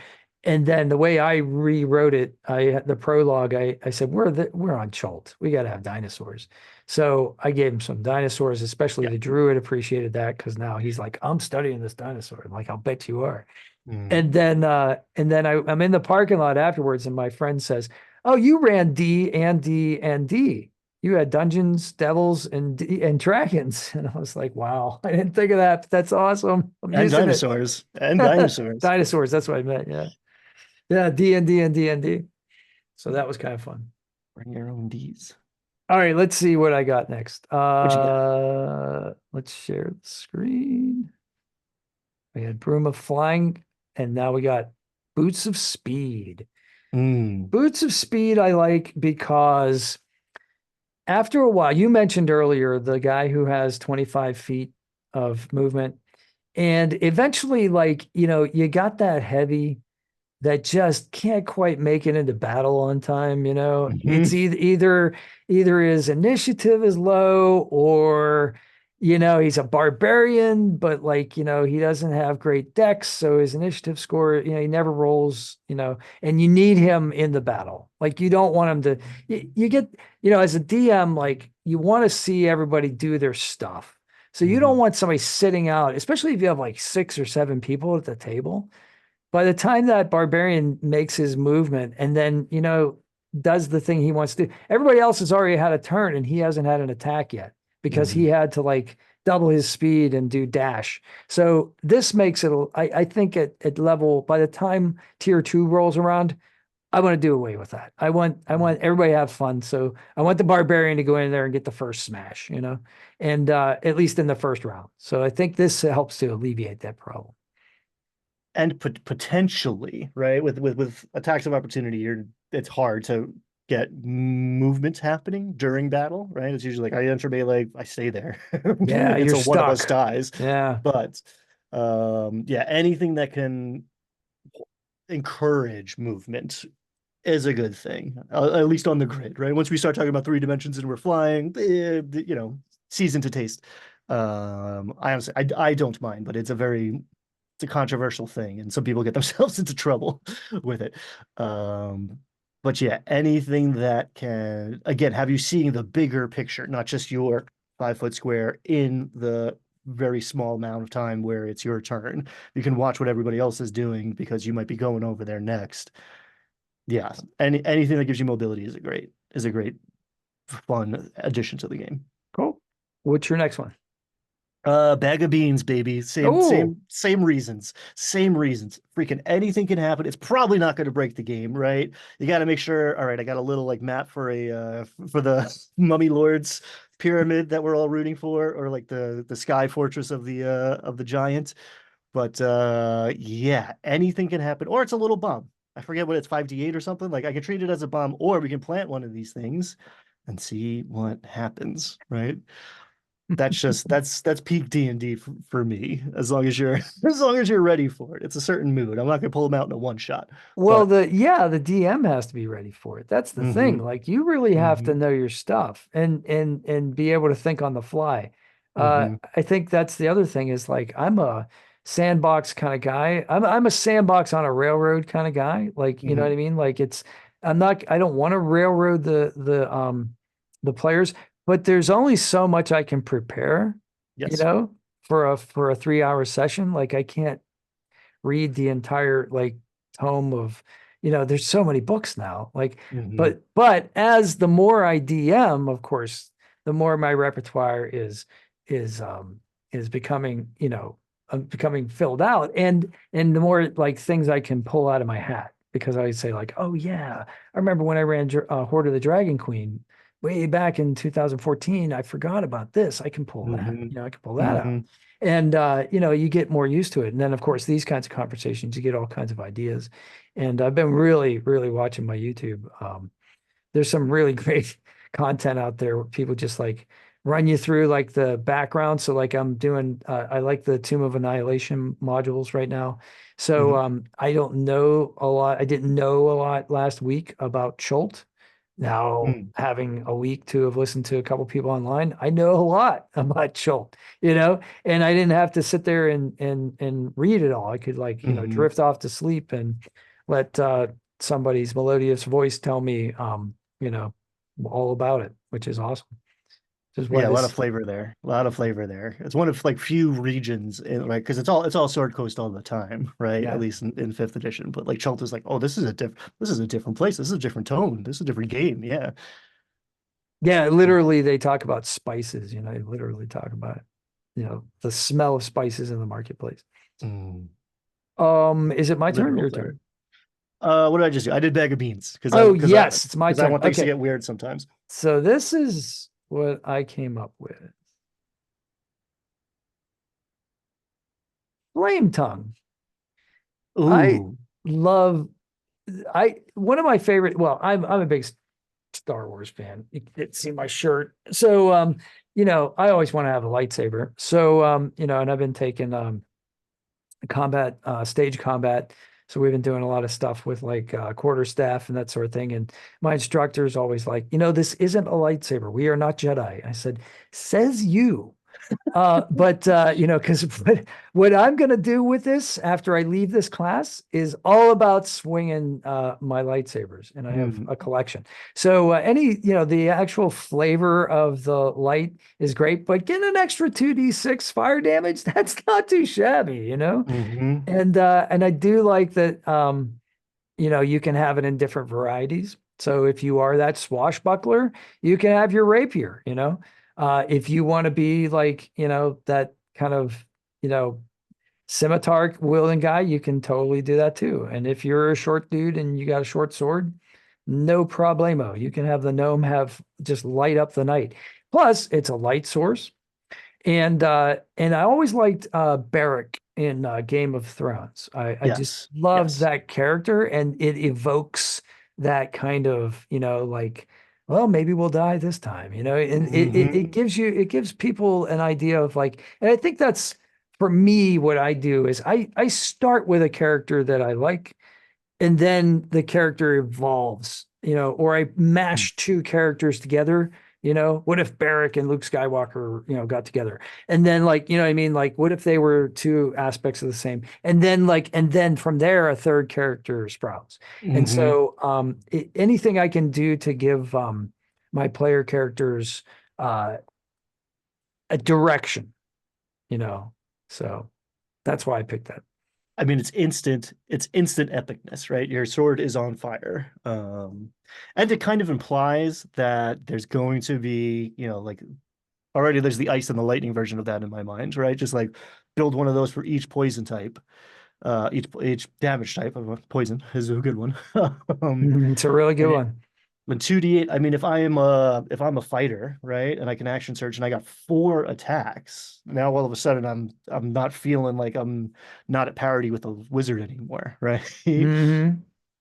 And then the way I rewrote it, the prologue, I said, we're on Cholt. We got to have dinosaurs. So I gave him some dinosaurs, especially Yeah. the druid appreciated that, because now he's like, I'm studying this dinosaur. I'm like, I'll bet you are. Mm. And then I'm in the parking lot afterwards, and my friend says, "Oh, you ran D and D. You had Dungeons, Devils, and Dragons." And I was like, "Wow, I didn't think of that, but that's awesome. I'm And using it." dinosaurs. And dinosaurs. Dinosaurs, that's what I meant. Yeah. Yeah, D&D. So that was kind of fun. Bring your own D's. All right, let's see what I got next. What you got? Let's share the screen. We had Broom of Flying, and now we got Boots of Speed. Mm. Boots of Speed I like because after a while, you mentioned earlier the guy who has 25 feet of movement, and eventually, like, you got that heavy that just can't quite make it into battle on time. Mhm. It's either his initiative is low, or he's a barbarian, but like, he doesn't have great decks, so his initiative score, he never rolls, and you need him in the battle. Like, you don't want him to, you get, as a DM, like, you want to see everybody do their stuff. So you don't Mhm. want somebody sitting out, especially if you have like 6 or 7 people at the table. By the time that barbarian makes his movement and then, does the thing he wants to do, everybody else has already had a turn and he hasn't had an attack yet because he Mhm. had to like double his speed and do dash. So this makes it, I think at level, by the time tier 2 rolls around, I want to do away with that. I want everybody to have fun. So I want the barbarian to go in there and get the first smash, and at least in the first round. So I think this helps to alleviate that problem. And potentially, right, with attacks of opportunity, it's hard to get movement happening during battle, right? It's usually like I enter melee, I stay there Yeah, you're until one of us stuck. dies. Yeah. But yeah, anything that can encourage movement is a good thing, at least on the grid, right? Once we start talking about 3 dimensions and we're flying, season to taste. I honestly, I don't mind, but it's a controversial thing, and some people get themselves into trouble with it. But yeah, anything that can again have you seeing the bigger picture, not just your 5 foot square in the very small amount of time where it's your turn. You can watch what everybody else is doing because you might be going over there next. Yeah, anything that gives you mobility is a great fun addition to the game. Cool. What's your next one? Bag of beans, baby. Same, Oh, same, same reasons. Same reasons. Freaking anything can happen. It's probably not going to break the game, right? You got to make sure. All right, I got a little like map for a for the Mummy Lord's pyramid that we're all rooting for, or like the Sky Fortress of the giant. But yeah, anything can happen, or it's a little bomb. I forget what it's 5d8 or something. Like I can treat it as a bomb, or we can plant one of these things and see what happens, right? That's peak D&D for me. As long as you're as long as you're ready for it. It's a certain mood. I'm not gonna pull them out in a one shot, well, but the DM has to be ready for it. That's the thing. hmm Like you really have to hmm know your stuff and be able to think on the fly. hmm I think that's the other thing is like I'm a sandbox kind of guy. I'm a sandbox on a railroad kind of guy. Like, you know what hmm I mean? Like I don't want to railroad the players, but there's only so much I can prepare, you yes. know, for a 3 hour session. Like I can't read the entire like tome of, there's so many books now. Like, hmm but as the more I DM, of course, the more my repertoire is um is becoming, becoming filled out, and the more like things I can pull out of my hat because I say like, oh yeah, I remember when I ran Horde of the Dragon Queen way back in 2014. I forgot about this. I can pull that. hmm I can pull that out. hmm And you get more used to it. And then of course these kinds of conversations, you get all kinds of ideas. And I've been really, really watching my YouTube. There's some really great content out there where people just like run you through like the background. So like I'm doing, I like the Tomb of Annihilation modules right now. So hmm I don't know a lot. I didn't know a lot last week about Chult. Now, hmm having a week to have listened to a couple people online, I know a lot about Chult, and I didn't have to sit there and read it all. I could like, hmm drift off to sleep and let somebody's melodious voice tell me you know, all about it, which is awesome. This is why Yeah, a lot of this, flavor there. A lot of flavor there. It's one of like few regions in right because it's all Sword Coast all the time, right? At yeah, least in fifth edition. But like Chult is like, oh, this is a different place. This is a different tone. This is a different game. Yeah. yeah. Literally, they talk about spices. They literally talk about the smell of spices in the marketplace. Mm, Is it my turn or literal your flavor. turn? What did I just do? I did bag of beans Oh, yes, it's my because I turn. want things to Okay, get weird sometimes. so this is what I came up with. Flame tongue. I Ooh. love I one of my favorite. Well, I'm a big Star Wars fan. You can see my shirt. So I always want to have a lightsaber. So and I've been taking combat, stage combat. So we've been doing a lot of stuff with like quarterstaff and that sort of thing. And my instructor is always like, this isn't a lightsaber. We are not Jedi. I said, says you. But because what I'm going to do with this after I leave this class is all about swinging my lightsabers, and I have Mm, a collection. So the actual flavor of the light is great, but getting an extra 2d6 fire damage, that's not too shabby. hmm And I do like that you can have it in different varieties. So if you are that swashbuckler, you can have your rapier. If you want to be like, that kind of, you know, scimitar wielding guy, you can totally do that too. And if you're a short dude and you got a short sword, no problemo. You can have the gnome have just light up the night. Plus, it's a light source. And I always liked Beric in Game of Thrones. I just Yes. loved Yes. that character, and it evokes that kind of, like, well, maybe we'll die this time, and it hmm gives people an idea of like, and I think that's for me what I do is I start with a character that I like, and then the character evolves, or I mash two characters together. What if Barrick and Luke Skywalker, got together? And then like, what I mean? Like, what if they were two aspects of the same? And then from there, a third character sprouts. And hmm so anything I can do to give my player characters uh, a direction, you know. So that's why I picked that. I mean, it's instant epicness, right? Your sword is on fire. And it kind of implies that there's going to be, like already there's the ice and the lightning version of that in my mind, right? Just like build one of those for each poison type, each damage type of poison is a good one. It's a really good And one. when 2d8, I mean, if I'm a fighter, right, and I can action surge and I got 4 attacks, now all of a sudden I'm not feeling like I'm not at parity with a wizard anymore, right? Hmm.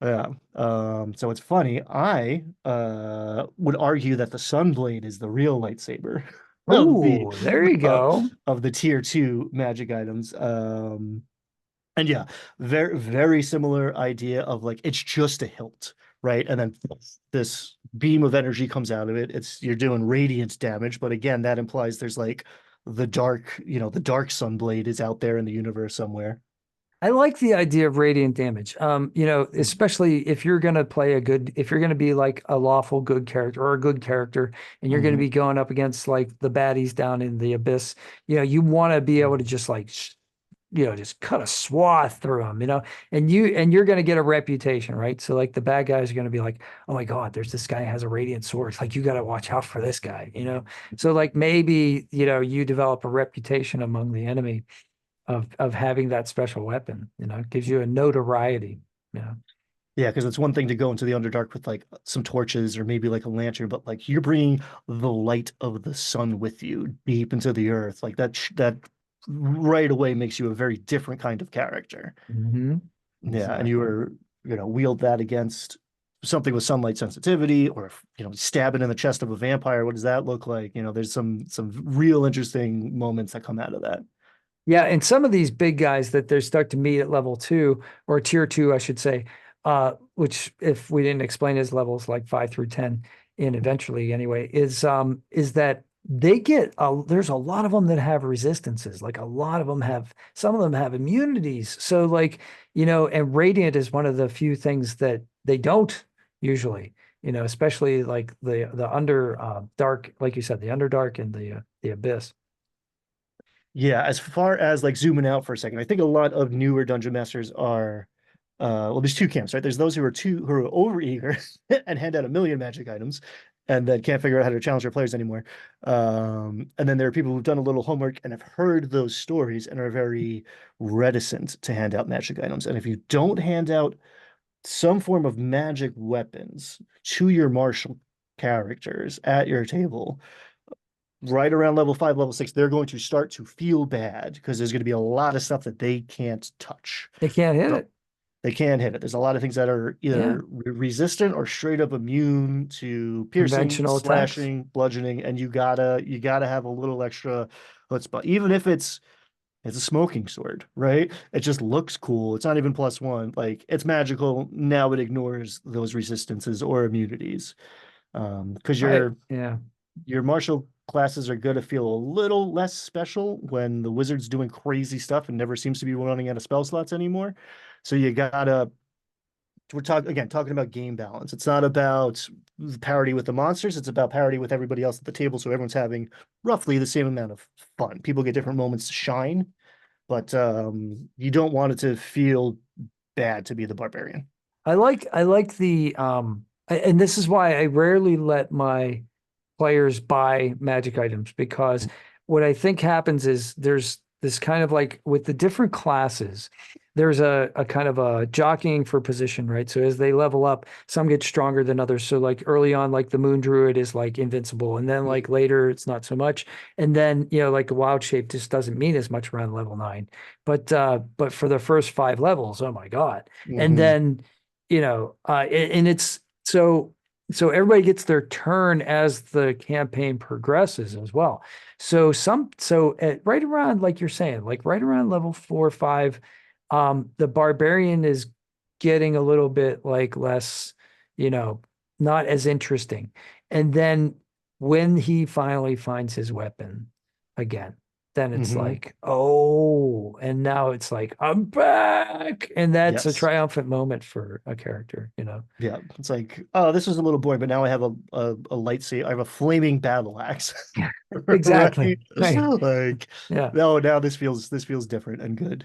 Yeah. So it's funny. I would argue that the Sunblade is the real lightsaber of the Oh, there you uh, go. of the tier 2 magic items. And yeah, very similar idea of like it's just a hilt, right? And then this beam of energy comes out of it. It's you're doing radiant damage, but again, that implies there's like the dark Sunblade is out there in the universe somewhere. I like the idea of radiant damage. Mm. Especially if you're going to play if you're going to be like a lawful good character or a good character, and you're going to Mhm. be going up against like the baddies down in the abyss, you want to be able to just like, just cut a swath through them, and you're going to get a reputation, right? So like the bad guys are going to be like, oh my God, there's this guy who has a radiant sword. It's like, you got to watch out for this guy. So like maybe, you develop a reputation among the enemy of having that special weapon, it gives you a notoriety, you know. Yeah, because it's one thing to go into the Underdark with like some torches or maybe like a lantern, but like you're bringing the light of the sun with you deep into the earth. Like that right away makes you a very different kind of character. Hmm. Yeah, and you Exactly. were, wield that against something with sunlight sensitivity or stab it in the chest of a vampire. What does that look like? There's some real interesting moments that come out of that. Yeah, and some of these big guys that they're stuck to meet at level 2 or tier 2, I should say, which if we didn't explain as levels like 5 through 10 and eventually anyway, is that there's a lot of them that have resistances. Like a lot of them have, some of them have immunities. So like, and radiant is one of the few things that they don't usually, especially like the under dark, like you said, the underdark and the abyss. Yeah, as far as like zooming out for a second, I think a lot of newer dungeon masters are well, there's two camps, right? There's those who are overeager and hand out a million magic items and then can't figure out how to challenge their players anymore. And then there are people who've done a little homework and have heard those stories and are very reticent to hand out magic items. And if you don't hand out some form of magic weapons to your martial characters at your table, right around level 5, level 6, they're going to start to feel bad because there's going to be a lot of stuff that they can't touch. They can't hit So it. they can hit it. There's a lot of things that are Yeah. either resistant or straight up immune to piercing, Conventional attacks. slashing, bludgeoning, and you gotta have a little extra chutzpah. Even if it's a smoking sword, right? It just looks cool. It's not even +1. Like it's magical. Now it ignores those resistances or immunities. Because Right. your Yeah. your martial classes are going to feel a little less special when the wizard's doing crazy stuff and never seems to be running out of spell slots anymore. So you gotta talking about game balance. It's not about parity with the monsters, it's about parity with everybody else at the table, so everyone's having roughly the same amount of fun. People get different moments to shine, but you don't want it to feel bad to be the barbarian. I like and this is why I rarely let my players buy magic items, because what I think happens is there's this kind of like with the different classes, there's a kind of a jockeying for position, right? So as they level up, some get stronger than others. So like early on, like the Moon Druid is like invincible, and then like later it's not so much. And then, like a wild shape just doesn't mean as much around level 9. But for the first 5 levels, oh my God. And Mm-hmm. then, and it's so everybody gets their turn as the campaign progresses as well. So at right around, like you're saying, like right around level 4 or 5, the barbarian is getting a little bit like less, you know, not as interesting. And then when he finally finds his weapon again, then it's Mm-hmm. like, oh, and now it's like, I'm back. And that's a Yes. triumphant moment for a character. Yeah, it's like, oh, this was a little boring, but now I have a lightsaber. I have a flaming battle axe, Exactly. right? Right. Like, Yeah. no, now this feels different and good.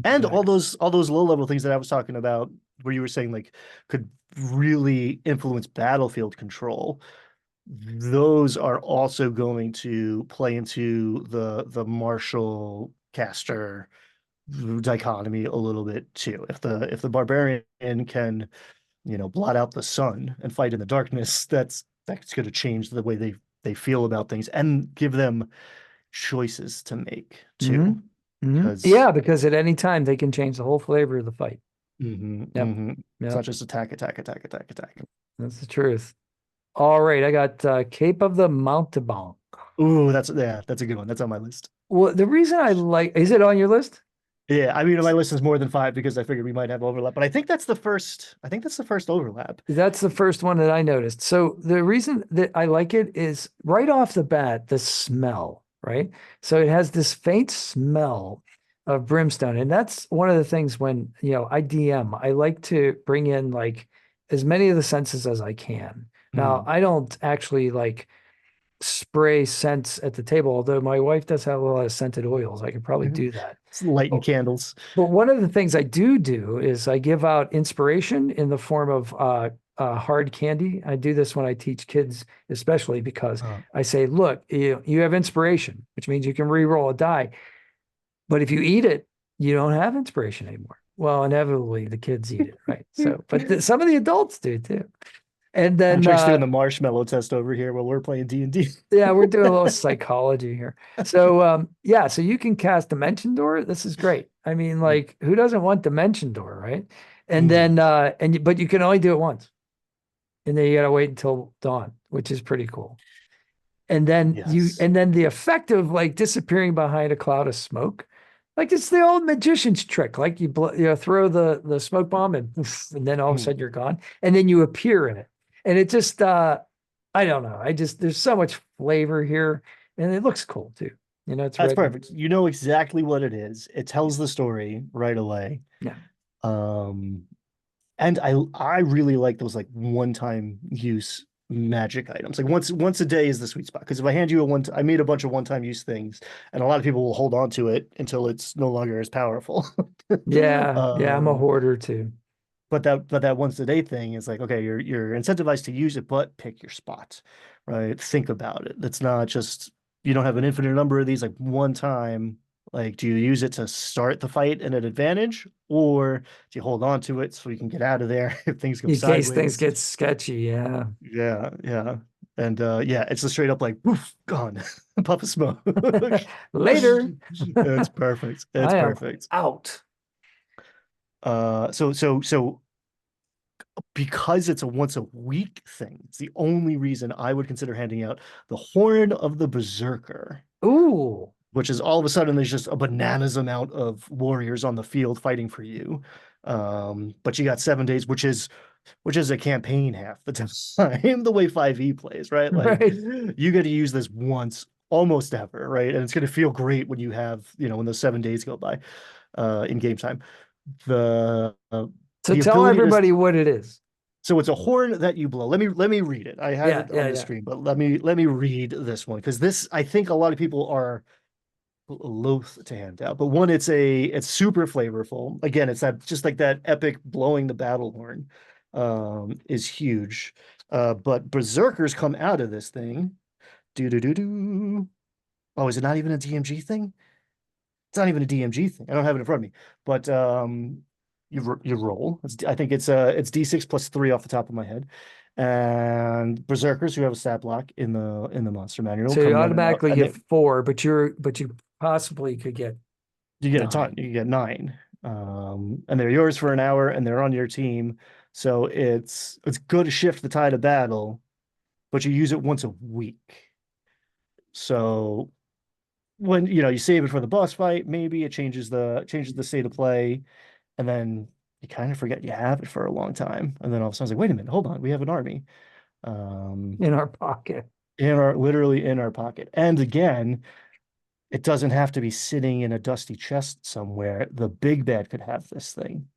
And all Exactly. those low level things that I was talking about, where you were saying like could really influence battlefield control. those are also going to play into the martial caster dichotomy a little bit too. If the barbarian can, blot out the sun and fight in the darkness, that's going to change the way they feel about things and give them choices to make Hmm. too. Hmm. Because Yeah, because at any time they can change the whole flavor of the fight. Yep. it's Yep. not just attack, attack, attack, attack, attack. That's the truth. All right, I got Cape of the Mountebank. Ooh, that's a good one. That's on my list. Well, the reason I like, is it on your list? Yeah, I mean, my list is more than five because I figured we might have overlap, but I think that's the first. I think that's the first overlap. That's the first one that I noticed. So the reason that I like it is right off the bat, the smell, right? So it has this faint smell of brimstone. And that's one of the things when, I DM, I like to bring in like as many of the senses as I can. Now, Mm. I don't actually like spray scents at the table, although my wife does have a lot of scented oils. I could probably do that. It's lighting candles. But one of the things I do is I give out inspiration in the form of hard candy. I do this when I teach kids, especially because Uh, I say, look, you have inspiration, which means you can re-roll a die. But if you eat it, you don't have inspiration anymore. Well, inevitably the kids eat it, right? So, but some of the adults do too. And then Patrick's doing the marshmallow test over here while we're playing D&D. yeah, we're doing a little psychology here. So yeah, so you can cast Dimension Door. This is great. I mean, like, who doesn't want Dimension Door, right? And Mm. then but you can only do it once. And then you gotta wait until dawn, which is pretty cool. Yes. And then the effect of like disappearing behind a cloud of smoke, like it's the old magician's trick. Like throw the smoke bomb and poof, and then all of a Mm. sudden you're gone, and then you appear in it. And it just I don't know. There's so much flavor here, and it looks cool too. It's That's red. perfect. You know exactly what it is. It tells the story right away. Yeah. Um, and I really like those like one-time use magic items. Like once a day is the sweet spot. Because if I hand you I made a bunch of one-time use things, and a lot of people will hold on to it until it's no longer as powerful. Yeah. Yeah. I'm a Um, hoarder too. but that once a day thing is like, okay, you're incentivized to use it, but pick your spot, right? Think about it. It's not just you don't have an infinite number of these like one time. Like, do you use it to start the fight at an advantage, or do you hold on to it so you can get out of there if things go In case things sideways? get sketchy. Yeah. Yeah, yeah. And yeah, it's a straight up like poof, gone. Puff of smoke. Later. It's perfect. It's I am perfect. out. So because it's a once a week thing, it's the only reason I would consider handing out the Horn of the Berserker, Ooh. which is all of a sudden there's just a bananas amount of warriors on the field fighting for you. But you got 7 days, which is a campaign half the time, the way 5e plays, right? Like Right. you get to use this once almost ever, right? And it's going to feel great when you have, when those 7 days go by in game time. The uh, So the tell ability to everybody what it is. so it's a horn that you blow. Let me read it. I have Yeah. it Yeah. on the Yeah. screen, but let me read this one because this I think a lot of people are loath to hand out. But one, it's super flavorful. Again, it's that just like that epic blowing the battle horn is huge. But berserkers come out of this thing. Do do do do. Oh, is it not even a DMG thing? It's not even a DMG thing. I don't have it in front of me. But you roll. I think it's D6 plus 3 off the top of my head. And berserkers who have a stat block in the monster manual So you come running out, automatically and get four, but you possibly could get you get a ton. nine. You get 9. And they're yours for an hour, and they're on your team. So it's good to shift the tide of battle, but you use it once a week. So when you save it for the boss fight, maybe it changes the state of play, and then you kind of forget you have it for a long time, and then all of a sudden it's like, wait a minute, hold on, we have an army, um, In our pocket. literally in our pocket. And again, it doesn't have to be sitting in a dusty chest somewhere. The big bad could have this thing.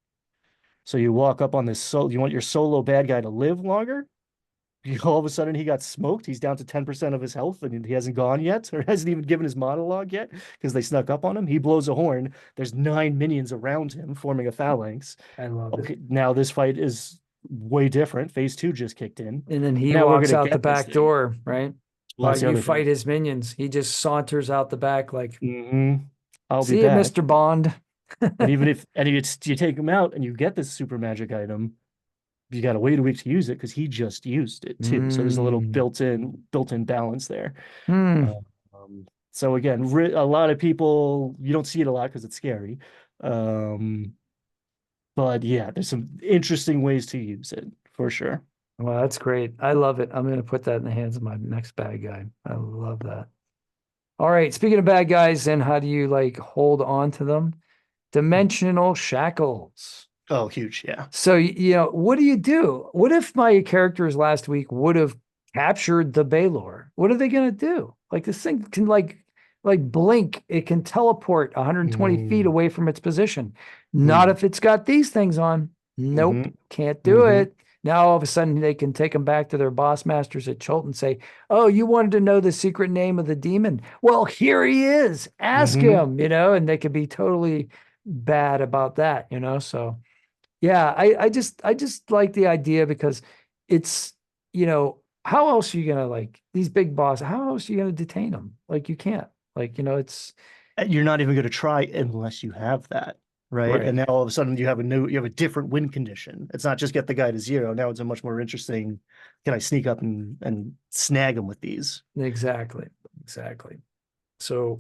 So you walk up on this you want your solo bad guy to live longer. All of a sudden he got smoked. He's down to 10% of his health and he hasn't gone yet or hasn't even given his monologue yet because they snuck up on him. He blows a horn. There's 9 minions around him forming a phalanx. I love it. Okay, now this fight is way different. Phase 2 just kicked in. And then he Now we're walks gonna out the get this back thing. door, right? Well, While that's the you other thing. fight his minions. He just saunters out the back like, I'll be see you, back. Mr. Bond. And even if you take him out and you get this super magic item, you got to wait a week to use it because he just used it too. So there's a little Mm. built-in balance there. Hmm. So again, a lot of people, you don't see it a lot because it's scary. Um, but yeah, there's some interesting ways to use it for sure. Well, that's great. I love it. I'm going to put that in the hands of my next bad guy. I love that. All right. Speaking of bad guys, and how do you like hold on to them? Dimensional shackles. Oh, huge. Yeah. So, what do you do? What if my characters last week would have captured the Baylor? What are they going to do? Like this thing can like blink. It can teleport 120 feet Mm, away from its position. Not mm, if it's got these things on. Nope, hmm can't do hmm it. Now all of a sudden they can take them back to their boss masters at Chult and say, "Oh, you wanted to know the secret name of the demon? Well, here he is. Ask hmm him." And they could be totally bad about that. So yeah, I just like the idea because it's, how else are you gonna like these big bosses? How else are you gonna detain them? Like you can't. Like, it's You're not even going to try unless you have that, right? right. And now all of a sudden you have a different win condition. It's not just get the guy to zero. Now it's a much more interesting, can I sneak up and snag him with these? Exactly. Exactly. So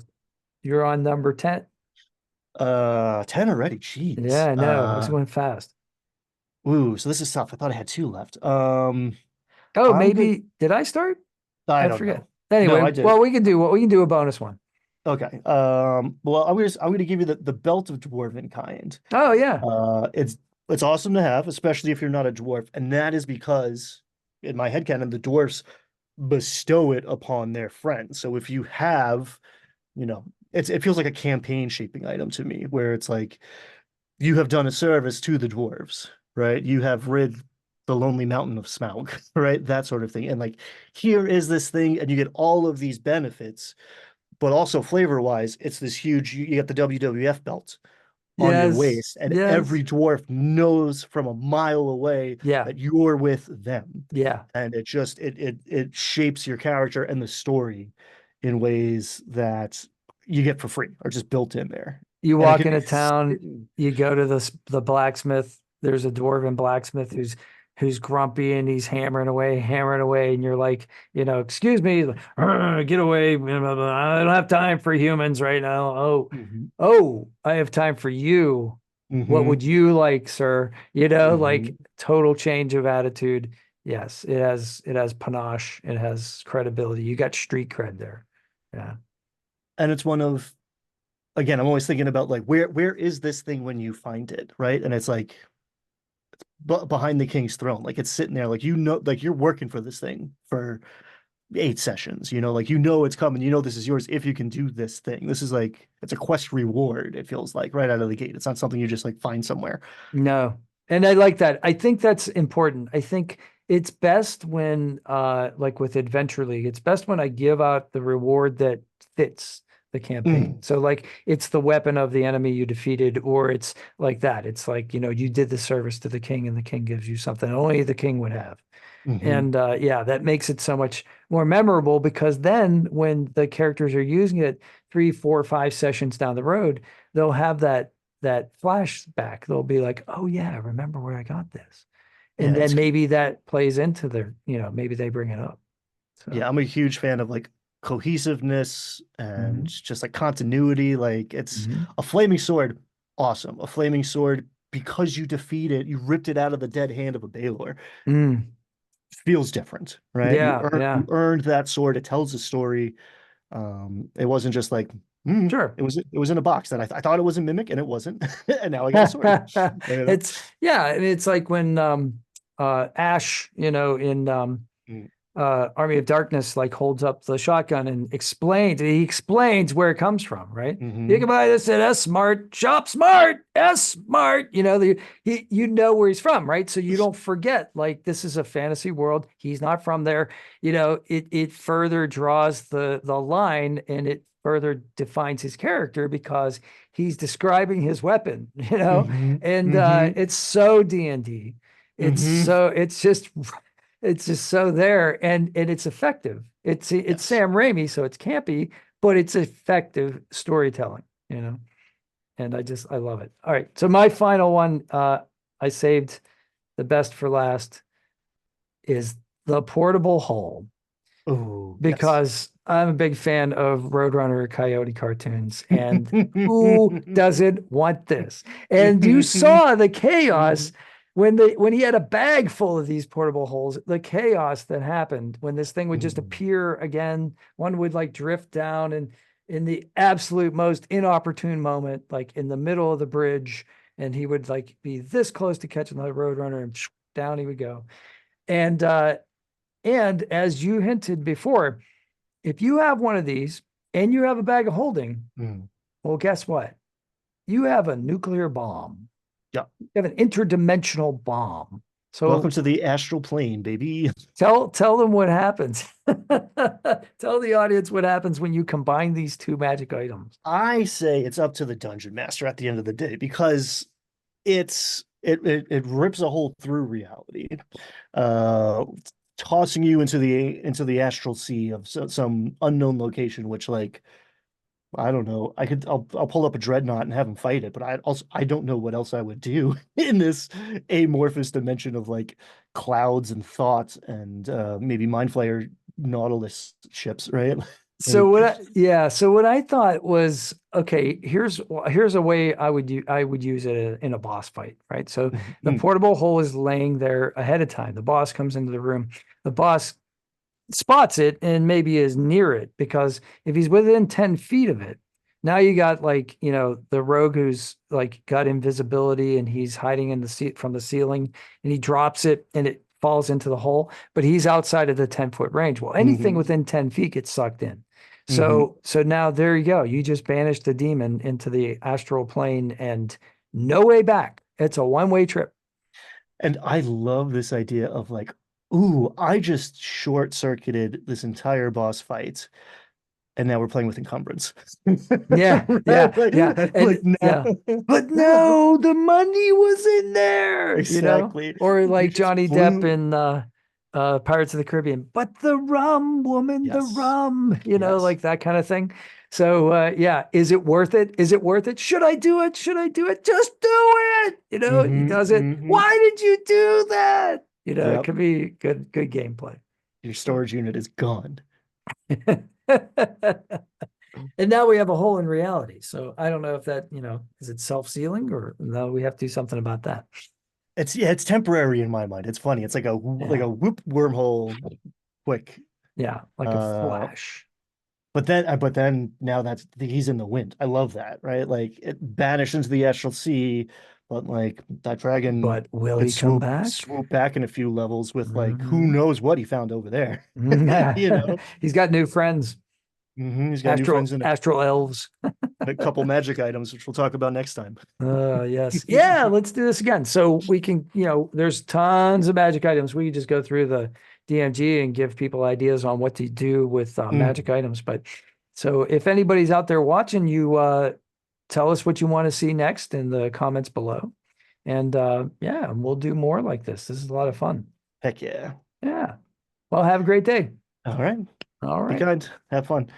you're on number 10. 10 already. Yeah, Jeez. I know. It's going fast. Ooh, so this is tough. I thought I had two left. Oh, I'm good. maybe did I start? I I don't forget. know. No, Anyway, I did. well, we can do a bonus one. Okay. Well, I'm gonna give you the belt of dwarven kind. Oh yeah. It's awesome to have, especially if you're not a dwarf, and that is because in my headcanon, the dwarfs bestow it upon their friends. So if you have, it feels like a campaign shaping item to me, where it's like you have done a service to the dwarves, right? You have rid the lonely mountain of Smaug, right? That sort of thing. And like, here is this thing, and you get all of these benefits, but also flavor wise, it's this huge, you get the WWF belt on your Yes. waist, and Yes. every dwarf knows from a mile away Yeah. that you're with them. Yeah. And it shapes your character and the story in ways that you get for free or just built in there. You And it walk can be into town, you go to the blacksmith. There's a dwarven blacksmith who's grumpy and he's hammering away, and you're like, excuse me, get away. Blah, blah, blah. I don't have time for humans right now. Oh, Mhm. oh, I have time for you. What would Mhm. you like, sir? Like Mhm. total change of attitude. Yes, it has panache, it has credibility. You got street cred there. Yeah. And it's one of, again, I'm always thinking about like where is this thing when you find it, right? And it's like behind the king's throne, like it's sitting there, like like you're working for this thing for 8 sessions, like it's coming, this is yours if you can do this thing. This is like it's a quest reward. It feels like right out of the gate. It's not something you just like find somewhere. No. And I like that. I think that's important. I think it's best when like with Adventure League, it's best when I give out the reward that fits the campaign. Mm, So like it's the weapon of the enemy you defeated, or it's like that. It's like, you did the service to the king and the king gives you something only the king would have. hmm And yeah, that makes it so much more memorable because then when the characters are using it 3, 4, 5 sessions down the road, they'll have that flashback. They'll be like, "Oh yeah, I remember where I got this," yeah, and then maybe that plays into their, maybe they bring it up. So, yeah, I'm a huge fan of like cohesiveness and mhm, just like continuity. Like it's mhm. a flaming sword, awesome. A flaming sword because you defeat it, you ripped it out of the dead hand of a Baylor. Mm, Feels different, right? yeah, You yeah, earned that sword. It tells a story. It wasn't just like sure. it was in a box that I thought it was a mimic and it wasn't, and now I got a sword. You know? It's yeah, and it's like when Ash, in Mm, Army of Darkness, like holds up the shotgun and he explains where it comes from, right? You hmm can buy this at S Smart, Shop Smart, S Smart. You know where he's from, right? So you don't forget, like this is a fantasy world. He's not from there. It further draws the line and it further defines his character because he's describing his weapon, hmm and hmm it's so D&D. Hmm. It's just so there, and it's effective. It's Yes. Sam Raimi, so it's campy, but it's effective storytelling, you know. And I love it. All right, so my final one, I saved the best for last, is the portable hole, Oh, yes. because I'm a big fan of Roadrunner Coyote cartoons, and who doesn't want this? And you saw the chaos when he had a bag full of these portable holes, the chaos that happened when this thing would just appear again. One would like drift down, and in the absolute most inopportune moment, like in the middle of the bridge, and he would like be this close to catching the Roadrunner, and down he would go. And as you hinted before, if you have one of these and you have a bag of holding, Mm. well, guess what? You have a nuclear bomb. Yeah. You have an interdimensional bomb. Welcome So to the astral plane, baby. tell them what happens. Tell the audience what happens when you combine these two magic items. I say it's up to the dungeon master at the end of the day because it rips a hole through reality, uh, tossing you into the astral sea of some unknown location, which like I don't know. I'll pull up a dreadnought and have him fight it, but I don't know what else I would do in this amorphous dimension of like clouds and thoughts and maybe Mind Flayer Nautilus ships, right? So Like, so what I thought was, okay, here's a way I would use it in a boss fight, right? So the mm, portable hole is laying there ahead of time. The boss comes into the room. The boss spots it and maybe is near it, because if he's within 10 feet of it, now you got like, the rogue who's like got invisibility and he's hiding in the seat from the ceiling, and he drops it and it falls into the hole, but he's outside of the 10-foot range. Well, anything mhm, within 10 feet gets sucked in. mhm. So now there you go. You just banished the demon into the astral plane, and no way back. It's a one-way trip. And I love this idea of like, ooh, I just short-circuited this entire boss fight, and now we're playing with encumbrance. Yeah, Right? yeah, yeah. Like And now, yeah. But no, the money was in there, exactly. Or You like just Johnny Depp blew. in Pirates of the Caribbean. But the rum, woman, the Yes. rum, Yes. like that kind of thing. So yeah, is it worth it? Is it worth it? Should I do it? Should I do it? Just do it. He Hmm. does it. Hmm. Why did you do that? It Yep. could be good gameplay. Your storage unit is gone. And now we have a hole in reality. So I don't know if that, is it self-sealing, or no, we have to do something about that. It's yeah, it's temporary in my mind. It's funny. It's like Yeah. a whoop wormhole quick. Yeah. Like a Uh, flash. but then now he's in the wind. I love that, right? Like it banished into the astral sea, but like that dragon But will could he come back? swoop back in a few levels with like who Mhm. knows what he found over there. You Mhm. know? He's got new friends, He's got new friends and astral elves. a couple magic items, which we'll talk about next time. Yes. Yeah, let's do this again. So we can, there's tons of magic items. We can just go through the DMG and give people ideas on what to do with magic Mm. items. But so if anybody's out there watching, you tell us what you want to see next in the comments below. And yeah, we'll do more like this. This is a lot of fun. Heck yeah. Yeah. Well, have a great day. All right. All Be right. kind. Have fun.